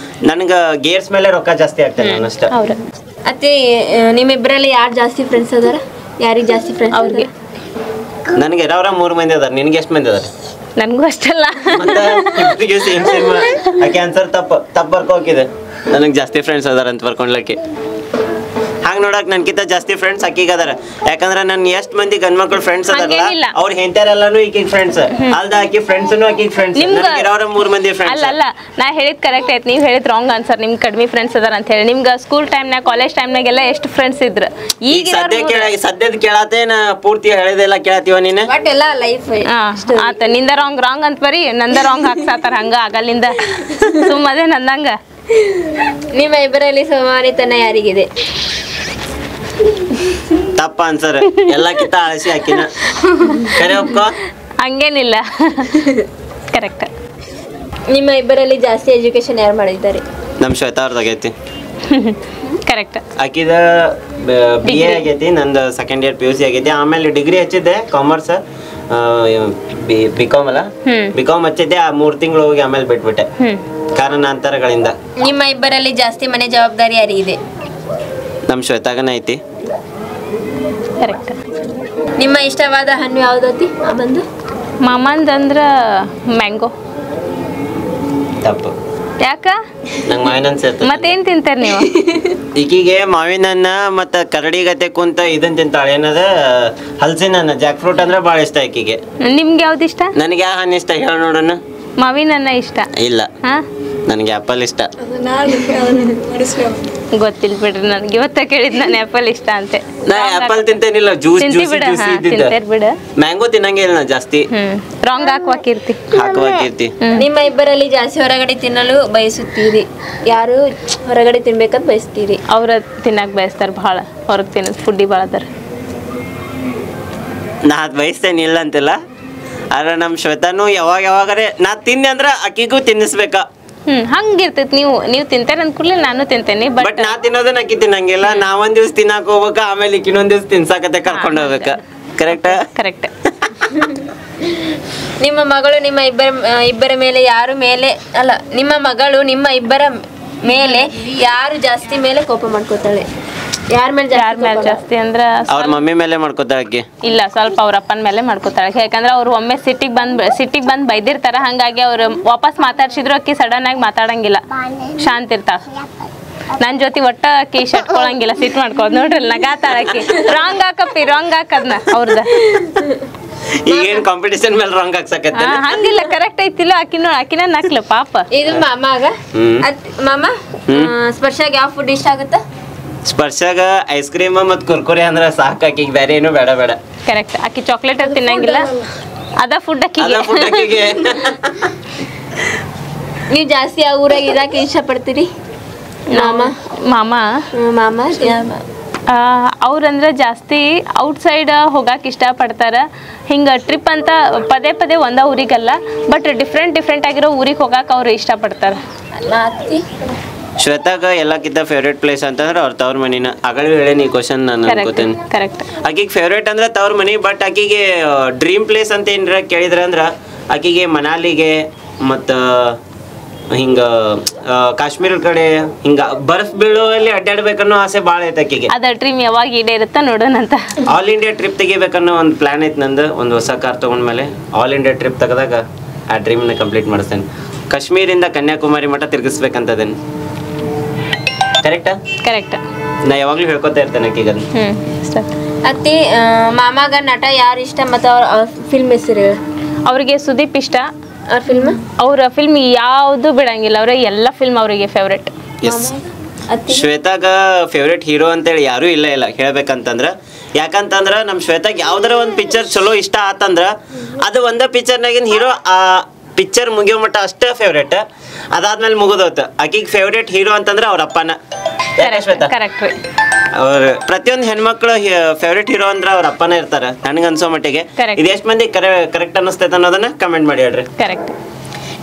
Speaker 3: ನನಗೆ ಗೇರ್ಸ್ ಮೇಲೆ ರೊಕ್ಕ ಜಾಸ್ತಿ ಆಗ್ತೇನೆ ನಾನು ಅಷ್ಟೇ.
Speaker 4: ಅತ್ತಿ ನಿಮ್ಮಿಬ್ಬರಲ್ಲಿ ಯಾರು ಜಾಸ್ತಿ ಫ್ರೆಂಡ್ಸ್ ಅದಾರ? ಯಾರಿಗೆ ಜಾಸ್ತಿ ಫ್ರೆಂಡ್ಸ್?
Speaker 2: ಅವ್ರಿಗೆ.
Speaker 3: ನನಗೆ ಇರೋರ 3 ಮಂದಿ ಅದಾರ. ನಿನಗೆ ಎಷ್ಟು ಮಂದಿ ಅದಾರ?
Speaker 2: ನನಗೂ ಅಷ್ಟಲ್ಲ.
Speaker 3: ಕ್ಯಾನ್ಸರ್ ತಪ್ಪ ಬರ್ಕೋಕಿದೆ. ನನಗೆ ಜಾಸ್ತಿ ಫ್ರೆಂಡ್ಸ್ ಅದಾರ ಅಂತ ಬರ್ಕೊಂಡ್ಲಕ್ಕೆ. ಹಾಗೆ ನೋಡಕ್ ನನ್ಕಿಂತ ಜಾಸ್ತಿ ಫ್ರೆಂಡ್ಸ್ ಅಕ್ಕಿಗೆ ಅದಾರ. ಯಾಕಂದ್ರೆ ನನ್ ಎಷ್ಟು ಮಂದಿ ಗಂಡ್ಮಕ್ಳು ಫ್ರೆಂಡ್ಸ್ ಅದಾರಲ್ಲ ಅವ್ರ ಹೆಂತಾರೆಲ್ಲಾನು ಈಕಿಗೆ ಫ್ರೆಂಡ್ಸ್ ಅಲ್ದ ಆಕಿ ಫ್ರೆಂಡ್ಸ್ನು ಆಕಿಗೆ ಫ್ರೆಂಡ್ಸ್. ಇರೋರ 3 ಮಂದಿ ಫ್ರೆಂಡ್ಸ್.
Speaker 2: ಅಲ್ಲ ನಾ ಹೇಳಿದ್ ಕರೆಕ್ಟ್ ಐತಿ. ನೀವು ಹೇಳಿದ್ ರಾಂಗ್ ಆನ್ಸರ್. ನಿಮ್ಗೆ ಕಡಿಮೆ ಫ್ರೆಂಡ್ಸ್ ಅದಾರ ಅಂತ ಹೇಳಿ. ನಿಮ್ಗೆ ಸ್ಕೂಲ್ ಟೈಮ್ನಾಗ ಕಾಲೇಜ್ ಟೈಮ್ನಾಗೆಲ್ಲ ಎಷ್ಟು ಫ್ರೆಂಡ್ಸ್ ಇದ್ರು? ಈಗ
Speaker 3: ಸದ್ಯದ ಕೇಳತ್ತೇನ ಪೂರ್ತಿ ಹೇಳಿದೆಲ್ಲ ಕೇಳತ್ತೀವ ನೀನು?
Speaker 4: ಬಟ್ ಎಲ್ಲ ಲೈಫ್
Speaker 2: ಆತ ನಿಂದ ರಾಂಗ್ ಅಂತ ಬರೀ ನಂದ ರಾಂಗ್ ಹಾಕ್ಸಾತಾರ. ಹಂಗ ಆಗಲ್ಲಿಂದ ಸುಮ್ಮನೆ ನಂದಂಗ.
Speaker 4: ನಿಮ್ಮ ಇಬ್ಬರಲ್ಲಿ ಸಮಾನಿತನ ಯಾರಿಗಿದೆ?
Speaker 3: ತಪ್ಪ ಅನ್ಸರ್ ಎಲ್ಲಕ್ಕಿಂತ ಆಳಸಿ ಹಾಕಿನ ಕರೆ ಒಪ್ಕೋ.
Speaker 2: ಹಂಗೇನಿಲ್ಲ, ಕರೆಕ್ಟ್.
Speaker 4: ನಿಮ್ಮ ಇಬ್ಬರಲ್ಲಿ ಜಾಸ್ತಿ ಎಜುಕೇಶನ್ ಯಾರು ಮಾಡಿದ್ದಾರೆ?
Speaker 3: ನಮ್ಮ ಶ್ವೇತಾ ಅವ್ರದ್ದಾಗೈತಿ.
Speaker 2: ಕರೆಕ್ಟ್.
Speaker 3: ಆಕಿದ BA ಆಗೈತಿ, ನಂದು ಸೆಕೆಂಡ್ ಇಯರ್ PUC ಆಗೈತಿ. ಆಮೇಲೆ ಡಿಗ್ರಿ ಹಚ್ಚಿದ್ದೆ ಕಾಮರ್ಸ್. ಬಿಕಾಮ್ ಅಲ್ಲ ಬಿಕಾಮ್ ಹಚ್ಚಿದ್ದೆ ಆ 3 ತಿಂಗಳು ಹೋಗಿ ಆಮೇಲೆ ಬಿಟ್ಬಿಟ್ಟೆ ಕಾರಣಾಂತರಗಳಿಂದ.
Speaker 4: ನಿಮ್ಮ ಇಬ್ಬರಲ್ಲಿ ಜಾಸ್ತಿ ಮನೆ ಜವಾಬ್ದಾರಿ ಯಾರಿಗಿದೆ?
Speaker 3: ನಮ್ಮ ಶ್ವೇತಾಗನ ಐತಿ.
Speaker 2: ಕರೆಕ್ಟ್.
Speaker 4: ನಿಮ್ಮ ಇಷ್ಟವಾದ ಹಣ್ಣು ಯಾವ್ದೈತಿ ಮಾಮಂದು?
Speaker 2: ಮಾಮಂದಂದ್ರ ಮ್ಯಾಂಗೋ.
Speaker 3: ತಪ್ಪು.
Speaker 2: ಯಾಕ?
Speaker 3: ನಂಗೆ ಮಾವಿನ ಹಣ್ಣು ಸೇರ್ತದೆ.
Speaker 2: ಮತ್ತೇನ್ ತಿಂತಾರ ನೀವು?
Speaker 3: ಈಗೀಗೆ ಮಾವಿನ ಹಣ್ಣ ಮತ್ತು ಕರಡಿ ಗತೆ ಕುಂತ ಇದನ್ನ ತಿಂತಾಳೆ, ಏನದ ಹಲಸಿನ ಹಣ್ಣು, ಜಾಕ್ ಫ್ರೂಟ್ ಅಂದ್ರೆ ಭಾಳ ಇಷ್ಟ ಈಕಿಗೆ.
Speaker 2: ನಿಮ್ಗೆ ಯಾವ್ದು ಇಷ್ಟ?
Speaker 3: ನನಗೆ ಯಾವ ಹಣ್ಣು ಇಷ್ಟ ಹೇಳ ನೋಡೋಣ.
Speaker 2: ಮಾವಿನ ಹಣ್ಣ ಇಷ್ಟ?
Speaker 3: ಇಲ್ಲ,
Speaker 2: ಹಾ,
Speaker 3: ನನಗೆ ಆ್ಯಪಲ್ ಇಷ್ಟ.
Speaker 2: ಗೊತ್ತಿಲ್ಲ ಬಿಡ್ರಿ, ನನಗೆ ಇವತ್ತ ಕೇಳಿದ್ ನಾನು ಆ್ಯಪಲ್ ಇಷ್ಟ ಅಂತೆ.
Speaker 3: ನಾ ಆ್ಯಪಲ್ ತಿಂತೇನಿಲ್ಲ, ಜ್ಯೂಸ್
Speaker 2: ತಿಂತೇರ್ ಬಿಡ.
Speaker 3: ಮ್ಯಾಂಗೋ ತಿನ್ನಂಗೆ ಇಲ್ಲ ನಾ ಜಾಸ್ತಿ.
Speaker 2: ರಾಂಗ್ ಹಾಕುವಾಕಿರ್ತಿ.
Speaker 4: ನಿಮ್ಮ ಇಬ್ಬರಲ್ಲಿ ಜಾಸ್ತಿ ಹೊರಗಡೆ ತಿನ್ನಲು ಬಯಸುತ್ತೀರಿ? ಯಾರು ಹೊರಗಡೆ ತಿನ್ಬೇಕಂತ ಬಯಸ್ತೀರಿ?
Speaker 2: ಅವ್ರ ತಿನ್ನಕ್ ಬಯಸ್ತಾರ ಭಾಳ, ಹೊರಗೆ ತಿನ್ನೋದು ಫುಡ್ಡಿ ಭಾಳ ಅದಾರ.
Speaker 3: ನಾ ಅದು ಬಯಸ್ತೇನೆ ಇಲ್ಲ ಅಂತಿಲ್ಲ, ಆದ್ರೆ ನಮ್ಮ ಶ್ವೇತಾನು ಯಾವಾಗಾರೆ ನಾ ತಿನ್ನಿ ಅಂದ್ರೆ ಅಕ್ಕಿಗೂ ತಿನ್ನಿಸ್ಬೇಕ.
Speaker 2: ಹಂಗಿರ್ತೈತಿ. ನೀವು ತಿಂತೇನೆ ಅಂದ್ಕೂಡ್ಲೆ ನಾನು ತಿಂತೇನೆ.
Speaker 3: ಬಟ್ ನಾ ತಿನ್ನೋದನ್ನ ಅಕ್ಕಿ ತಿನ್ನಂಗಿಲ್ಲ. ನಾ ಒಂದ್ ದಿವ್ಸ ತಿನ್ನಾಕ ಹೋಗ್ಬೇಕ, ಆಮೇಲೆ ಇನ್ನೊಂದ್ ದಿವ್ಸ ತಿನ್ಸಾಕತ್ತೆ ಕರ್ಕೊಂಡು ಹೋಗ್ಬೇಕ. Correct correct.
Speaker 4: ನಿಮ್ಮ ಮಗಳು ನಿಮ್ಮ ಇಬ್ಬರ ಮೇಲೆ ಯಾರು ಮೇಲೆ ಅಲ್ಲ ನಿಮ್ಮ ಮಗಳು ನಿಮ್ಮ ಇಬ್ಬರ ಮೇಲೆ ಯಾರು ಜಾಸ್ತಿ ಮೇಲೆ ಕೋಪ ಮಾಡ್ಕೋತಾಳೆ? ಯಾರ ಮೇಲೆ
Speaker 2: ಜಾಸ್ತಿ ಅಂದ್ರ
Speaker 3: ಅವ್ರ ಮಮ್ಮಿ ಮೇಲೆ ಮಾಡ್ಕೋತಾಳೆ ಆಕಿ.
Speaker 2: ಇಲ್ಲ, ಸ್ವಲ್ಪ ಅವ್ರ ಅಪ್ಪನ ಮೇಲೆ ಮಾಡ್ಕೋತಾಳೆ. ಯಾಕಂದ್ರೆ ಅವ್ರು ಒಮ್ಮೆ ಸಿಟ್ಟಿಗೆ ಬಂದ್ ಬೈದಿರ್ತಾರ. ಹಂಗಾಗಿ ಅವ್ರು ವಾಪಸ್ ಮಾತಾಡ್ಸಿದ್ರು ಅಕ್ಕಿ ಸಡನ್ ಆಗಿ ಮಾತಾಡಂಗಿಲ್ಲ, ಶಾಂತ ಇರ್ತಾಳ. ನನ್ ಜೊತೆ ಒಟ್ಟ ಅಕ್ಕಿ ಶಟ್ಕೊಳಂಗಿಲ್ಲ, ಸಿಟ್ ಮಾಡ್ಕೋದ್ ನೋಡ್ರಿ ನಗಾತಾಳ ಅಕ್ಕಿ. ರಾಂಗ್ ಹಾಕಪ್ಪಿ, ರಾಂಗ್ ಹಾಕದ್ನ ಅವ್ರದ.
Speaker 3: ಈಗೇನ್ ಕಾಂಪಿಟಿಷನ್ ಮೇಲೆ ರಾಂಗ್ ಹಾಕ್ಸಕತ್ತೆ.
Speaker 2: ಹಂಗಿಲ್ಲ, ಕರೆಕ್ಟ್ ಐತಿಲ್ಲ. ಆಕಿನ ನಕ್ಲ ಪಾಪ.
Speaker 4: ಇದು ಮಾಮಾಗ ಮಾಮ ಸ್ಪರ್ಶಾಗ ಯಾವ ಫುಡ್ ಇಷ್ಟ ಆಗುತ್ತ?
Speaker 3: ಸ್ಪರ್ಶಾಗ ಐಸ್ ಕ್ರೀಮ್ ಮತ್ತು ಕುರ್ಕುರೆ ಅಂದ್ರೆ ಸಾಕು, ಆಕಿಗೆ ಬೇರೆ ಏನು ಬೇಡ.
Speaker 2: ಕರೆಕ್ಟ್. ಆಕಿ ಚಾಕ್ಲೇಟ್ ತಿನ್ನಂಗಿಲ್ಲ, ಅದ ಫುಡ್ ಅಕ್ಕಿಗೆ.
Speaker 4: ನೀವು ಜಾಸ್ತಿ ಆ ಊರಾಗ ಇರಾಕ ಇಷ್ಟಪಡ್ತೀರಿ?
Speaker 2: ಮಾಮ ಅವ್ರಂದ್ರೆ ಜಾಸ್ತಿ ಔಟ್ಸೈಡ್ ಹೋಗಕ್ಕೆ ಇಷ್ಟಪಡ್ತಾರ. ಹಿಂಗೆ ಟ್ರಿಪ್ ಅಂತ ಪದೇ ಒಂದ ಊರಿಗಲ್ಲ, ಬಟ್ ಡಿಫ್ರೆಂಟ್ ಆಗಿರೋ ಊರಿಗೆ ಹೋಗಕ್ಕೆ ಅವ್ರು ಇಷ್ಟಪಡ್ತಾರೆ.
Speaker 3: ಶ್ವೇತಾಗ ಎಲ್ಲಕ್ಕಿಂತ ಫೇವ್ರೇಟ್ ಪ್ಲೇಸ್ ಅಂತಂದ್ರೆ ಅವ್ರ ತವ್ರ ಮನಿನ. ಆಗಲೇ ಹೇಳೇನಿ ಈ ಕ್ವಶನ್ ನಾನು ಅನ್ಕೋತೇನೆ. ಆಕಿಗೆ ಫೇವ್ರೇಟ್ ಅಂದ್ರೆ ತವ್ರ ಮನಿ. ಬಟ್ ಆಕಿಗೆ ಡ್ರೀಮ್ ಪ್ಲೇಸ್ ಅಂತ ಏನ್ರ ಕೇಳಿದ್ರೆ ಅಂದ್ರೆ ಆಕಿಗೆ ಮನಾಲಿಗೆ ಮತ್ತು ಹಿಂಗ ಕಾಶ್ಮೀರ ಕಡೆ ಹಿಂಗ ಬರ್ಫ್ ಬೀಳುವಲ್ಲಿ ಅಡ್ಡಾಡ್ಬೇಕನ್ನೋ ಆಸೆ ಭಾಳ ಐತೆ ಆಕಿಗೆ.
Speaker 2: ಅದ ಡ್ರೀಮ್ ಯಾವಾಗ ಈಡೇರುತ್ತಾ ನೋಡೋಣಂತ.
Speaker 3: ಆಲ್ ಇಂಡಿಯಾ ಟ್ರಿಪ್ ತೆಗಿಬೇಕನ್ನೋ ಒಂದು ಪ್ಲಾನ್ ಐತೆ ನಂದು. ಒಂದು ಹೊಸ ಕಾರ್ ತೊಗೊಂಡ್ಮೇಲೆ ಆಲ್ ಇಂಡಿಯಾ ಟ್ರಿಪ್ ತೆಗೆದಾಗ ಆ ಡ್ರೀಮ್ನ ಕಂಪ್ಲೀಟ್ ಮಾಡಿಸ್ತೇನೆ. ಕಾಶ್ಮೀರಿಂದ ಕನ್ಯಾಕುಮಾರಿ ಮಠ ತಿರ್ಗಿಸ್ಬೇಕಂತದೇನು. ಕರೆಕ್ಟ್. ನಾ ಯಾವಾಗ್ಲೂ ಹೇಳ್ಕೊತಾ ಇರ್ತೇನೆ ಆಕಿಗೆ.
Speaker 4: ಅತ್ತಿ ಮಾಮಾಗ ನಟ ಯಾರು ಇಷ್ಟ ಮತ್ತು ಅವ್ರ ಫಿಲ್ಮ್ ಹೆಸರು?
Speaker 2: ಅವ್ರಿಗೆ ಸುದೀಪ್ ಇಷ್ಟ.
Speaker 4: ಅವ್ರ
Speaker 2: ಫಿಲ್ಮ್ ಯಾವುದು ಬಿಡಂಗಿಲ್ಲ, ಅವ್ರ ಎಲ್ಲ ಫಿಲ್ಮ್ ಅವರಿಗೆ ಫೇವ್ರೇಟ್.
Speaker 3: ಶ್ವೇತಾಗ ಫೇವ್ರೇಟ್ ಹೀರೋ ಅಂತೇಳಿ ಯಾರೂ ಇಲ್ಲ ಹೇಳ್ಬೇಕಂತಂದ್ರ. ಯಾಕಂತಂದ್ರ ನಮ್ಮ ಶ್ವೇತಾಗ ಯಾವ್ದಾರ ಒಂದು ಪಿಕ್ಚರ್ ಚಲೋ ಇಷ್ಟ ಆತಂದ್ರ ಅದು ಒಂದೇ ಪಿಕ್ಚರ್ನಾಗಿನ ಹೀರೋ ಆ ಪಿಕ್ಚರ್ ಮುಗಿಯೋ ಮಟ್ಟ ಅಷ್ಟೇ ಫೇವ್ರೇಟ್. ಅದಾದ್ಮೇಲೆ ಮುಗಿದೋತು. ಆಕಿಗೆ ಫೇವ್ರೇಟ್ ಹೀರೋ ಅಂತಂದ್ರೆ ಅವ್ರ ಅಪ್ಪನ. ಅವ್ರ ಪ್ರತಿಯೊಂದು ಹೆಣ್ಮಕ್ಳು ಫೇವ್ರೇಟ್ ಹೀರೋ ಅಂದ್ರೆ ಅವ್ರ ಅಪ್ಪನ ಇರ್ತಾರ ನನಗೆ ಅನ್ಸೋ ಮಟ್ಟಿಗೆ. ಇದು ಎಷ್ಟು ಮಂದಿ ಕರೆಕ್ಟ್ ಅನ್ನಿಸ್ತೈತೆ ಅನ್ನೋದನ್ನ ಕಮೆಂಟ್ ಮಾಡಿ ಹೇಳ್ರಿ.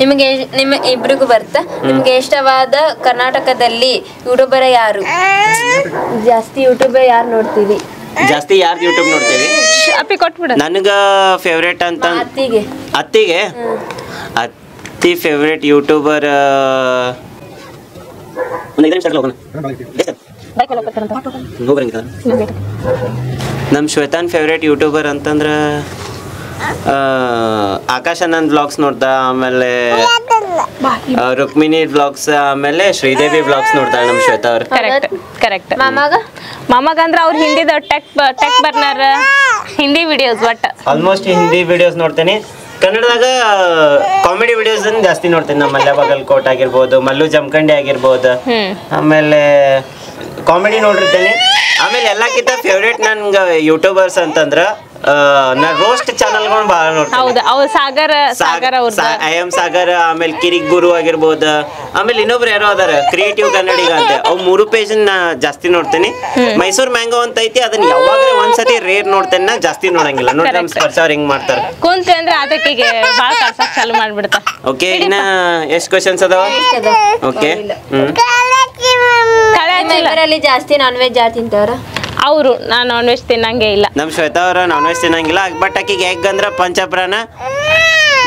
Speaker 4: ನಿಮಗೆ ನಿಮ್ಮ ಇಬ್ರಿಗೂ ಬರ್ತಾ ನಿಮ್ಗೆ ಇಷ್ಟವಾದ ಕರ್ನಾಟಕದಲ್ಲಿ ಯೂಟ್ಯೂಬರ್ ಯಾರು? ಜಾಸ್ತಿ ಯೂಟ್ಯೂಬರ್ ಯಾರು ನೋಡ್ತೀವಿ?
Speaker 3: ಜಾಸ್ತಿ ಯಾರ್ದು ಯೂಟ್ಯೂಬ್ ನೋಡ್ತೀವಿ? ನನಗ ಫೇವ್ರೇಟ್ ಅಂತ ಅತ್ತಿಗೆ ಅತ್ತಿ ಫೇವ್ರೇಟ್ ಯೂಟ್ಯೂಬರ್ ನಮ್ಮ ಶ್ವೇತಾನ್ ಫೇವ್ರೇಟ್ ಯೂಟ್ಯೂಬರ್ ಅಂತಂದ್ರ ಆಕಾಶ್ ಅನಂದ್ ವ್ಲಾಗ್ಸ್ ನೋಡ್ತಾ, ಆಮೇಲೆ ರುಕ್ಮಿಣಿ ವ್ಲಾಗ್ಸ್, ಆಮೇಲೆ ಶ್ರೀದೇವಿ ವ್ಲಾಗ್ಸ್ ನೋಡ್ತಾಳೆ ನಮ್ಮ ಶ್ವೇತಾ ಅವ್ರು.
Speaker 2: ಕರೆಕ್ಟ್. ಮಾಮಾಗ ಅಂದ್ರೆ ಅವ್ರ ಹಿಂದಿದ Tech Burner Hindi videos
Speaker 3: almost Hindi videos ನೋಡ್ತೇನೆ. ಕನ್ನಡದಾಗ ಕಾಮಿಡಿ ವಿಡಿಯೋಸ್ ಜಾಸ್ತಿ ನೋಡ್ತೀನಿ. ನಮ್ಮ ಮಲ್ಯ ಬಾಗಲ್ಕೋಟ್ ಆಗಿರ್ಬೋದು, ಮಲ್ಲು ಜಮಖಂಡಿ ಆಗಿರ್ಬೋದು, ಆಮೇಲೆ ಕಾಮಿಡಿ ನೋಡಿರ್ತೇನೆ. ಆಮೇಲೆ ಎಲ್ಲಕ್ಕಿಂತ ಫೇವ್ರೇಟ್ ನನ್ಗೆ ಯೂಟ್ಯೂಬರ್ಸ್ ಅಂತಂದ್ರ ನಾ ರೋಸ್ಟ್ ಚಾನಲ್ಗಳು ಭಾಳ ನೋಡ್ತೀನಿ. ಐ ಎಂ ಸಾಗರ್, ಆಮೇಲೆ ಕಿರಿಕ್ ಗುರು ಆಗಿರ್ಬೋದು, ಆಮೇಲೆ ಇನ್ನೊಬ್ರು ಯಾರೋ ಅದಾರ ಕ್ರಿಯೇಟಿವ್ ಕನ್ನಡಿಗ ಅಂತ. ಅವ್ 3 ಪೇಜ್ ಜಾಸ್ತಿ ನೋಡ್ತೀನಿ. ಮೈಸೂರ್ ಮ್ಯಾಂಗೋ ಅಂತ ಐತಿ, ಅದನ್ನ ಯಾವಾಗ್ಲೂ ಒಂದ್ಸತಿ ರೇರ್ ನೋಡ್ತೇನೆ, ನಾ ಜಾಸ್ತಿ ನೋಡಂಗಿಲ್ಲ. ನೋಡಿ ನಮ್ ಸ್ಪರ್ಶ ಅವ್ರು ಹೆಂಗ್ ಮಾಡ್ತಾರ ಓಕೆ. ಇನ್ನ ಎಷ್ಟ್ ಕ್ವಶನ್ಸ್ ಅದಾವ? ಓಕೆ.
Speaker 4: ಜಾಸ್ತಿ ನಾನ್ ವೆಜ್ ಯಾರು ತಿಂತಾರ?
Speaker 2: ಅವರು ನಾ ನಾನ್ ವೆಜ್ ತಿನ್ನಂಗೆ ಇಲ್ಲ.
Speaker 3: ನಮ್ ಶ್ವೇತಾ ಅವ್ರ ನಾನ್ ವೆಜ್ ತಿನ್ನಂಗಿಲ್ಲ. ಬಟ್ ಆಕಿಗೆ ಎಗ್ ಅಂದ್ರ ಪಂಚಪ್ರಾಣ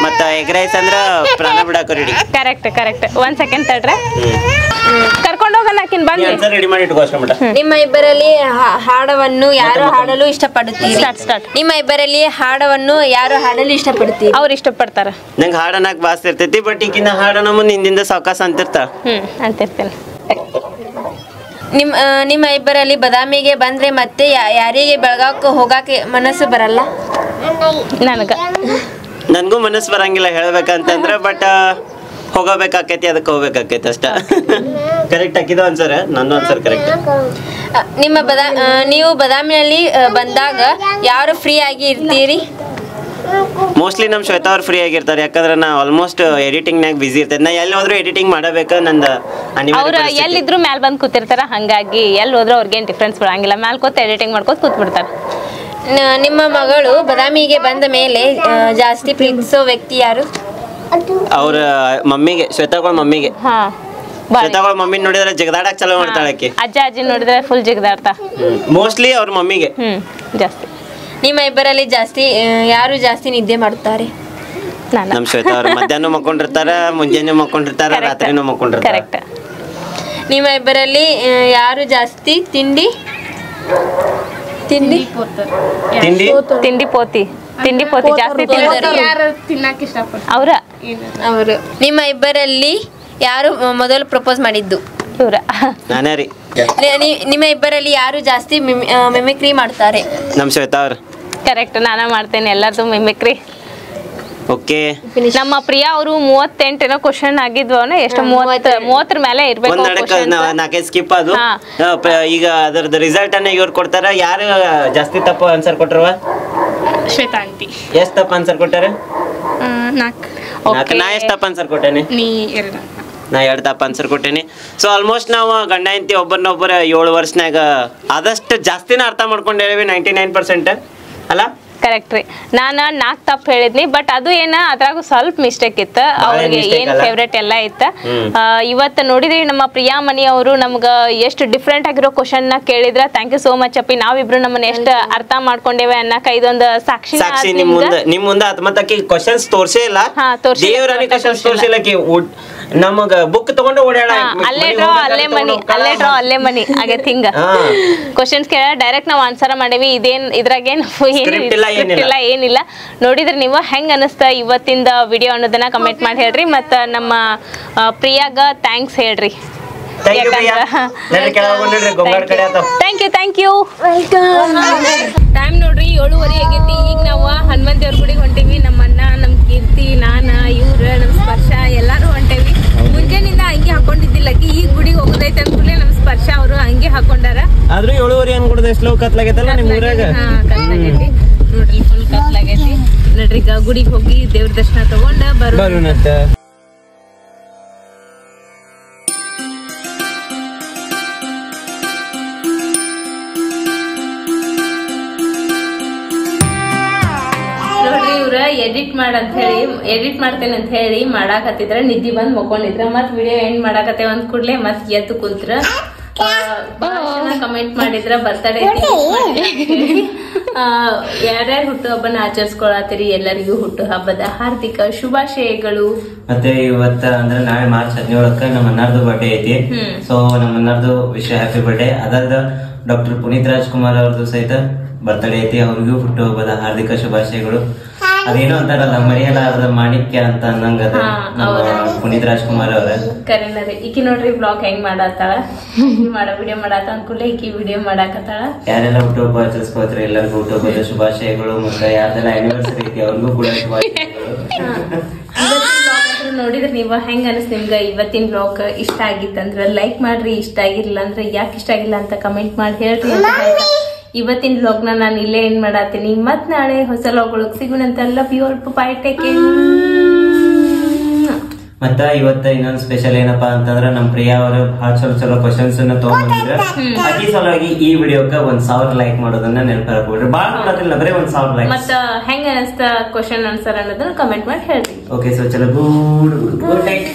Speaker 3: ಮತ್ತ ಎಗ್ ರೈಸ್ ಅಂದ್ರ ಪ್ರಾಣ ಬಿಡಾಕ ರೆಡಿ.
Speaker 2: ಕರೆಕ್ಟ್ 1 ಸೆಕೆಂಡ್ ತಡ್ರೆ ಕರ್ಕೊಂಡು ಹೋಗೋಣ ಆಕಿನ್ ಬಂದು
Speaker 3: ರೆಡಿ ಮಾಡಿ ಇಟ್ಕೋ ಅಷ್ಟಮಟ.
Speaker 4: ನಿಮ್ಮ ಇಬ್ಬರಲ್ಲಿ ಹಾಡವನ್ನು ಯಾರು ಹಾಡಲು ಇಷ್ಟಪಡುತ್ತೀರಿ?
Speaker 2: ಸ್ಟಾರ್ಟ್.
Speaker 4: ನಿಮ್ಮ ಇಬ್ಬರಲ್ಲಿ ಹಾಡವನ್ನು ಯಾರು ಹಾಡಲು ಇಷ್ಟಪಡುತ್ತೀರಿ?
Speaker 2: ಅವ್ರು ಇಷ್ಟಪಡ್ತಾರ.
Speaker 3: ನಂಗೆ ಹಾಡನಕ್ ಬಾಸ್ ಇರ್ತೈತಿ. ಬಟ್ ಈಗಿನ ಹಾಡನ ಮುಂದೆ ಹಿಂದಿಂದ ಸಾವಕಾಶ ಅಂತಿರ್ತಾಳ.
Speaker 2: ಅಂತಿರ್ತೇನೆ.
Speaker 4: ನಿಮ್ಮ ಇಬ್ಬರಲ್ಲಿ ಬದಾಮಿಗೆ ಬಂದ್ರೆ ಮತ್ತೆ ಯಾರಿಗೆ ಬೆಳಗಾಕ ಹೋಗಾಕೆ ಮನಸ್ಸು ಬರಲ್ಲ?
Speaker 3: ನನ್ಗೂ ಮನಸ್ಸು ಬರಂಗಿಲ್ಲ ಹೇಳ್ಬೇಕಂತಂದ್ರ. ಬಟ್ ಹೋಗಬೇಕಾಕೈತಿ, ಅದಕ್ಕೆ ಹೋಗ್ಬೇಕಾಕೈತಿ ಅಷ್ಟ. ಕರೆಕ್ಟ್ ಹಾಕಿದ ಆನ್ಸರ್, ನನ್ನ ಆನ್ಸರ್ ಕರೆಕ್ಟ್.
Speaker 4: ನೀವು ಬದಾಮಿನಲ್ಲಿ ಬಂದಾಗ ಯಾರು ಫ್ರೀ ಆಗಿ ಇರ್ತೀರಿ?
Speaker 3: ಮೋಸ್ಟ್ಲಿ ನಮ್ ಶ್ವೇತಾ ಅವ್ರು ಫ್ರೀ ಆಗಿರ್ತಾರೆ. ಯಾಕಂದ್ರೆ ನಾ ಆಲ್ಮೋಸ್ಟ್ ಎಡಿಟಿಂಗ್ ನಾಗ ಬಿಸಿ ಇರ್ತೇನೆ. ನಾ ಎಲ್ಲಿ ಹೋದ್ರು ಎಡಿಟಿಂಗ್ ಮಾಡಬೇಕು. ನಂದು
Speaker 2: ಅವ್ರ ಎಲ್ಲಿದ್ರು ಮ್ಯಾಲ್ ಬಂದ್ ಕೂತಿರ್ತಾರ. ಹಂಗಾಗಿ ಎಲ್ಲಿ ಹೋದ್ರು ಅವ್ರಿಗೇನ್ ಡಿಫ್ರೆನ್ಸ್ ಬರಂಗಿಲ್ಲ. ಮ್ಯಾಲ್ ಕೂತ್ ಎಡಿಟಿಂಗ್ ಮಾಡ್ಕೋತ ಕೂತ್ ಬಿಡ್ತಾರ.
Speaker 4: ನಿಮ್ಮ ಮಗಳು ಬದಾಮಿಗೆ ಬಂದ ಮೇಲೆ ಜಾಸ್ತಿ ಪ್ರೀತಿಸೋ ವ್ಯಕ್ತಿ ಯಾರು?
Speaker 3: ಅವ್ರ ಮಮ್ಮಿಗೆ, ಶ್ವೇತಾಗಳ ಮಮ್ಮಿಗೆ. ಶ್ವೇತಾಗಳ ಮಮ್ಮಿ ನೋಡಿದ್ರೆ ಜಗದಾಡಕ್ ಚಲೋ ಮಾಡ್ತಾಳೆ ಆಕಿ.
Speaker 2: ಅಜ್ಜಿ ನೋಡಿದ್ರೆ ಫುಲ್ ಜಿಗದಾಡ್ತಾ.
Speaker 3: ಮೋಸ್ಟ್ಲಿ ಅವ್ರ ಮಮ್ಮಿಗೆ
Speaker 2: ಜಾಸ್ತಿ.
Speaker 4: ನಿಮ್ಮ ಇಬ್ಬರಲ್ಲಿ ಯಾರು ಜಾಸ್ತಿ ನಿದ್ದೆ ಮಾಡುತ್ತಾರೆ?
Speaker 3: ನಮ್ ಶ್ವೇತಾ ಅವ್ರು ಮಧ್ಯಾಹ್ನ ಮಕ್ಕೊಂಡಿರ್ತಾರ, ಮುಂಜಾನೆ ಮಕ್ಕೊಂಡಿರ್ತಾರ, ರಾತ್ರಿನೂ ಮಕ್ಕೊಂಡಿರ್ತಾರ.
Speaker 2: ಕರೆಕ್ಟ್.
Speaker 4: ನಿಮ್ಮ ಇಬ್ಬರಲ್ಲಿ ಯಾರು ಜಾಸ್ತಿ ತಿಂಡಿ
Speaker 2: ಪೋತಿ ಜಾಸ್ತಿ ಅವ್ರ?
Speaker 4: ಅವರು. ನಿಮ್ಮ ಇಬ್ಬರಲ್ಲಿ ಯಾರು ಮೊದಲು ಪ್ರಪೋಸ್ ಮಾಡಿದ್ದು?
Speaker 2: ಇವ್ರ.
Speaker 3: ನಾನೇ ರೀ.
Speaker 4: ನಿಮ್ಮ ಇಬ್ಬರಲ್ಲಿ ಯಾರು ಜಾಸ್ತಿ ಮಿಮಿಕ್ರಿ ಮಾಡ್ತಾರೆ?
Speaker 3: ನಮ್ ಶ್ವೇತಾ ಅವ್ರು.
Speaker 2: ಕರೆಕ್ಟ್. ನಾನ ಮಾಡ್ತೇನೆ ಎಲ್ಲಾರ್ದು ಮಿಮಿಕ್ರಿ.
Speaker 3: ಓಕೆ.
Speaker 2: ನಮ್ಮ ಪ್ರಿಯಾ ಅವರು 38 ಏನೋ ಕ್ವಶನ್ ಆಗಿದ್ವನ ಎಷ್ಟು 30 ಮೇಲೆ ಇರ್ಬೇಕು.
Speaker 3: ನಾಲ್ಕೈದು ಸ್ಕಿಪ್ ಅದು. ಈಗ ಅದರದ ರಿಸಲ್ಟ್ ಅನ್ನ ಇವ್ರು ಕೊಡ್ತಾರ. ಯಾರು ಜಾಸ್ತಿ ತಪ್ಪು ಆನ್ಸರ್ ಕೊಟ್ರವ?
Speaker 2: ಶ್ವೇತಾ ಆಂಟಿ.
Speaker 3: ಎಷ್ಟು ತಪ್ಪು ಆನ್ಸರ್ ಕೊಟ್ಟಾರ?
Speaker 2: 4.
Speaker 3: ನಾ ಎಷ್ಟು ತಪ್ಪು ಆನ್ಸರ್ ಕೊಟ್ಟೇನಿ? ನಾ 2 ತಪ್ಪು ಆನ್ಸರ್ ಕೊಟ್ಟೇನಿ. ಸೊ ಆಲ್ಮೋಸ್ಟ್ ನಾವು ಗಂಡ ಹೆಂಡತಿ ಒಬ್ಬರನ್ನೊಬ್ಬರ 7 ವರ್ಷನಾಗ ಆದಷ್ಟು ಜಾಸ್ತಿನ ಅರ್ಥ ಮಾಡ್ಕೊಂಡೇವಿ. 99% ಅಲ್ಲ?
Speaker 2: ಕರೆಕ್ಟ್ ರೀ. ನಾನು 4 ತಪ್ಪು ಹೇಳಿದ್ನಿ. ಬಟ್ ಅದು ಏನ ಅದ್ರಾಗೂ ಸ್ವಲ್ಪ ಮಿಸ್ಟೇಕ್ ಇತ್ತು. ಅವ್ರಿಗೆ ಏನ್ ಫೇವ್ರೇಟ್ ಎಲ್ಲ ಇತ್ತು. ಇವತ್ತು ನೋಡಿದ್ರಿ ನಮ್ಮ ಪ್ರಿಯಾ ಮನಿ ಅವರು ನಮ್ಗ ಎಷ್ಟು ಡಿಫ್ರೆಂಟ್ ಆಗಿರೋ ಕ್ವಶನ್ ನ ಕೇಳಿದ್ರ. ಥ್ಯಾಂಕ್ ಯು ಸೋ ಮಚ್ ಅಪ್ಪಿ. ನಾವಿಬ್ರು ನಮ್ಮನ್ನ ಎಷ್ಟು ಅರ್ಥ ಮಾಡ್ಕೊಂಡೇವೆ ಅನ್ನಕ ಇದೊಂದು ಸಾಕ್ಷಿ.
Speaker 3: ನಿಮ್ ಮುಂದೆ ಆತ್ಮತಕ್ಕಿ ಕ್ವಶನ್ಸ್ ತೋರ್ಸೇ ಇಲ್ಲ. ದೇವರಾನಿ ಕ್ವಶನ್ಸ್ ತೋರ್ಸಿಲ್ಲ. ನಮಗ ಬುಕ್ ತಗೊಂಡು ಓಡಾಡ
Speaker 2: ಅಲ್ಲೇ ಡ್ರಾ ಅಲ್ಲೇ ಮನಿ ಆಗೈತ್ ಹಿಂಗ. ಕ್ವಶನ್ಸ್ ಕೇಳ ಡೈರೆಕ್ಟ್ ನಾವ್ ಆನ್ಸರ್ ಮಾಡೇವಿ. ಇದ್ರಾಗೇನ್ ಇಲ್ಲ ಏನಿಲ್ಲ. ನೋಡಿದ್ರೆ ನೀವು ಹೆಂಗ್ ಅನಿಸ್ತ ಇವತ್ತಿಂದ ವಿಡಿಯೋ ಅನ್ನೋದನ್ನ ಕಮೆಂಟ್ ಮಾಡಿ ಹೇಳ್ರಿ. ಮತ್ತ ನಮ್ಮ ಪ್ರಿಯಾಗ ಥ್ಯಾಂಕ್ಸ್ ಹೇಳ್ರಿ. Thank you. ಟೈಮ್ ನೋಡ್ರಿ 7:30 ಆಗೈತಿ. ಈಗ ನಾವು ಹನುಮಂತ ದೇವ್ರ ಗುಡಿಗೆ ಹೊಂಟೇವಿ. ನಮ್ಮ ಅಣ್ಣ, ನಮ್ ಕೀರ್ತಿ, ನಾನ, ಇವ್ರ, ನಮ್ ಸ್ಪರ್ಶ ಎಲ್ಲಾರು ಹೊಂಟೇವಿ. ಮುಂಜಾನಿಂದ ಅಂಗಿ ಹಾಕೊಂಡಿದ್ದಿಲ್ಲ. ಈಗ ಗುಡಿಗೆ ಹೋಗೋದೈತೆ ಅಂದ್ಕೂಡ್ಲೆ ನಮ್ ಸ್ಪರ್ಶ ಅವರು ಅಂಗಿ ಹಾಕೊಂಡಾರ.
Speaker 3: ಆದ್ರೂ 7:30 ಅನ್ಕೊಡದ ಎಷ್ಟು ಕತ್ಲಾಗೈತಲ್ಲ ನಿಮ್ ಊರಾಗ.
Speaker 2: ಕತ್ಲಾಗೈತಿ ನೋಡ್ರಿ, ಫುಲ್ ಕತ್ಲಾಗೈತಿ. ನೋಡ್ರಿ ಈಗ ಗುಡಿಗೆ ಹೋಗಿ ದೇವ್ರ ದರ್ಶನ ತಗೊಂಡ ಬರೋಣಂತ. ನೋಡ್ರಿ ಇವ್ರ ಎಡಿಟ್ ಮಾಡ್ತೇನೆ ಅಂತ ಹೇಳಿ ಮಾಡಾಕತ್ತಿದ್ರ. ನಿದ್ದಿ ಬಂದ್ ಮಕ್ಕೊಂಡಿದ್ರ. ಮತ್ ವಿಡಿಯೋ ಎಂಡ್ ಮಾಡಾಕತ್ತೇವ ಅಂದ್ ಕೂಡ್ಲೆ ಮತ್ ಎದ್ದು ಕುಂತ್ರ. ಕಮೆಂಟ್ ಮಾಡಿದ್ರ ಬರ್ತಡೇ ಯಾರ್ಯಾರು ಹುಟ್ಟು ಹಬ್ಬನ ಆಚರಿಸ್ಕೊಳತ್ತೀರಿ ಎಲ್ಲರಿಗೂ ಹುಟ್ಟು ಹಬ್ಬದ ಹಾರ್ದಿಕ ಶುಭಾಶಯಗಳು.
Speaker 3: ಮತ್ತೆ ಇವತ್ತ ಅಂದ್ರೆ ನಾಳೆ ಮಾರ್ಚ್ 17ಕ್ಕೆ ನಮ್ಮ ಅಣ್ಣಾರ್ದು ಬರ್ಡೇ ಐತಿ. ಸೊ ನಮ್ಮ ಅಣ್ಣಾರ್ದು ವಿಶ್ ಹ್ಯಾಪಿ ಬರ್ಡೇ. ಅದಾದ ಡಾಕ್ಟರ್ ಪುನೀತ್ ರಾಜ್ಕುಮಾರ್ ಅವ್ರದ್ದು ಸಹಿತ ಬರ್ತಡೇ ಐತಿ. ಅವ್ರಿಗೂ ಹುಟ್ಟು ಹಬ್ಬದ ಹಾರ್ದಿಕ ಶುಭಾಶಯಗಳು. ಅದೇನೋ ಅಂತಾರಲ್ಲ ಮರೆಯಲಾರದ ಮಾಣಿಕ್ಯ ಅಂತ ಅನ್ನಂಗ ಪುನೀತ್ ರಾಜ್ಕುಮಾರ್ ಅವ್ರ
Speaker 2: ಕರೆನರಿ. ಈಕಿ ನೋಡ್ರಿ ಬ್ಲಾಗ್ ಹೆಂಗ್ ಮಾಡತ್ತಾಳ. ವಿಡಿಯೋ ಮಾಡಾತ ಅನ್ಕೂಡ್ಲೆ ಈಕಿ ವಿಡಿಯೋ ಮಾಡಾಕತ್ತಾಳ.
Speaker 3: ಯಾರೆಲ್ಲ ಹುಟ್ಟುಹಬ್ಬ ಆಚರಿಸ್ಕೋತ್ರಿ ಎಲ್ಲರಿಗೂ ಹುಟ್ಟುಹಬ್ಬದ ಶುಭಾಶಯಗಳು. ಮತ್ತೆ ಯಾರ್ದೆಲ್ಲ ಆನಿವರ್ಸರಿ ಐತಿ ಅವ್ರಿಗೂ ಕೂಡ
Speaker 2: ನೋಡಿದ್ರೆ ನೀವು ಹೆಂಗ್ ಅನಿಸ್ ನಿಮ್ಗ ಇವತ್ತಿನ ಬ್ಲಾಗ್ ಇಷ್ಟ ಆಗಿತ್ತಂದ್ರ ಲೈಕ್ ಮಾಡ್ರಿ. ಇಷ್ಟ ಆಗಿರ್ಲಿಲ್ಲ ಅಂದ್ರೆ ಯಾಕೆ ಇಷ್ಟ ಆಗಿಲ್ಲ ಅಂತ ಕಮೆಂಟ್ ಮಾಡಿ ಹೇಳ್ರಿ. ಇವತ್ತಿನ ಬ್ಲಾಗ್ ನಾನು ಇಲ್ಲೇ ಏನ್ ಮಾಡಾತೀನಿ. ಮತ್ ನಾಳೆ ಹೊಸ ಬ್ಲಾಗ್ ಒಳಗ್ ಸಿಗೋಣಂತ. Love you all. Bye take care.
Speaker 3: ಮತ್ತ ಇವತ್ತ ಇನ್ನೊಂದು ಸ್ಪೆಷಲ್ ಏನಪ್ಪಾ ಅಂತಂದ್ರ ನಮ್ ಪ್ರಿಯಾ ಅವರು ಭಾಳ ಚಲೋ ಕ್ವಶನ್ಸ್ ಅನ್ನ ತಗೊಂಡ್ಬಂದಿದ್ರ. ಅದೇ ಸಲುವಾಗಿ ಈ ವಿಡಿಯೋಗ 1000 ಲೈಕ್ ಮಾಡೋದನ್ನ ನೆನಪಾಗ್ಬಿಡ್ರಿ. ಬಾಳ ಮಾಡೋದಿಲ್ಲ, ಬರೀ 1000 ಲೈಕ್.
Speaker 2: ಮತ್ತ ಹೆಂಗ ಅನಿಸ್ತ ಕ್ವಶನ್ ಆನ್ಸರ್ ಅನ್ನೋದನ್ನ ಕಮೆಂಟ್ ಮಾಡಿ ಹೇಳ್ರಿ.
Speaker 3: ಓಕೆ, ಸೊ ಚಲೋ ಗುಡ್ ನೈಟ್.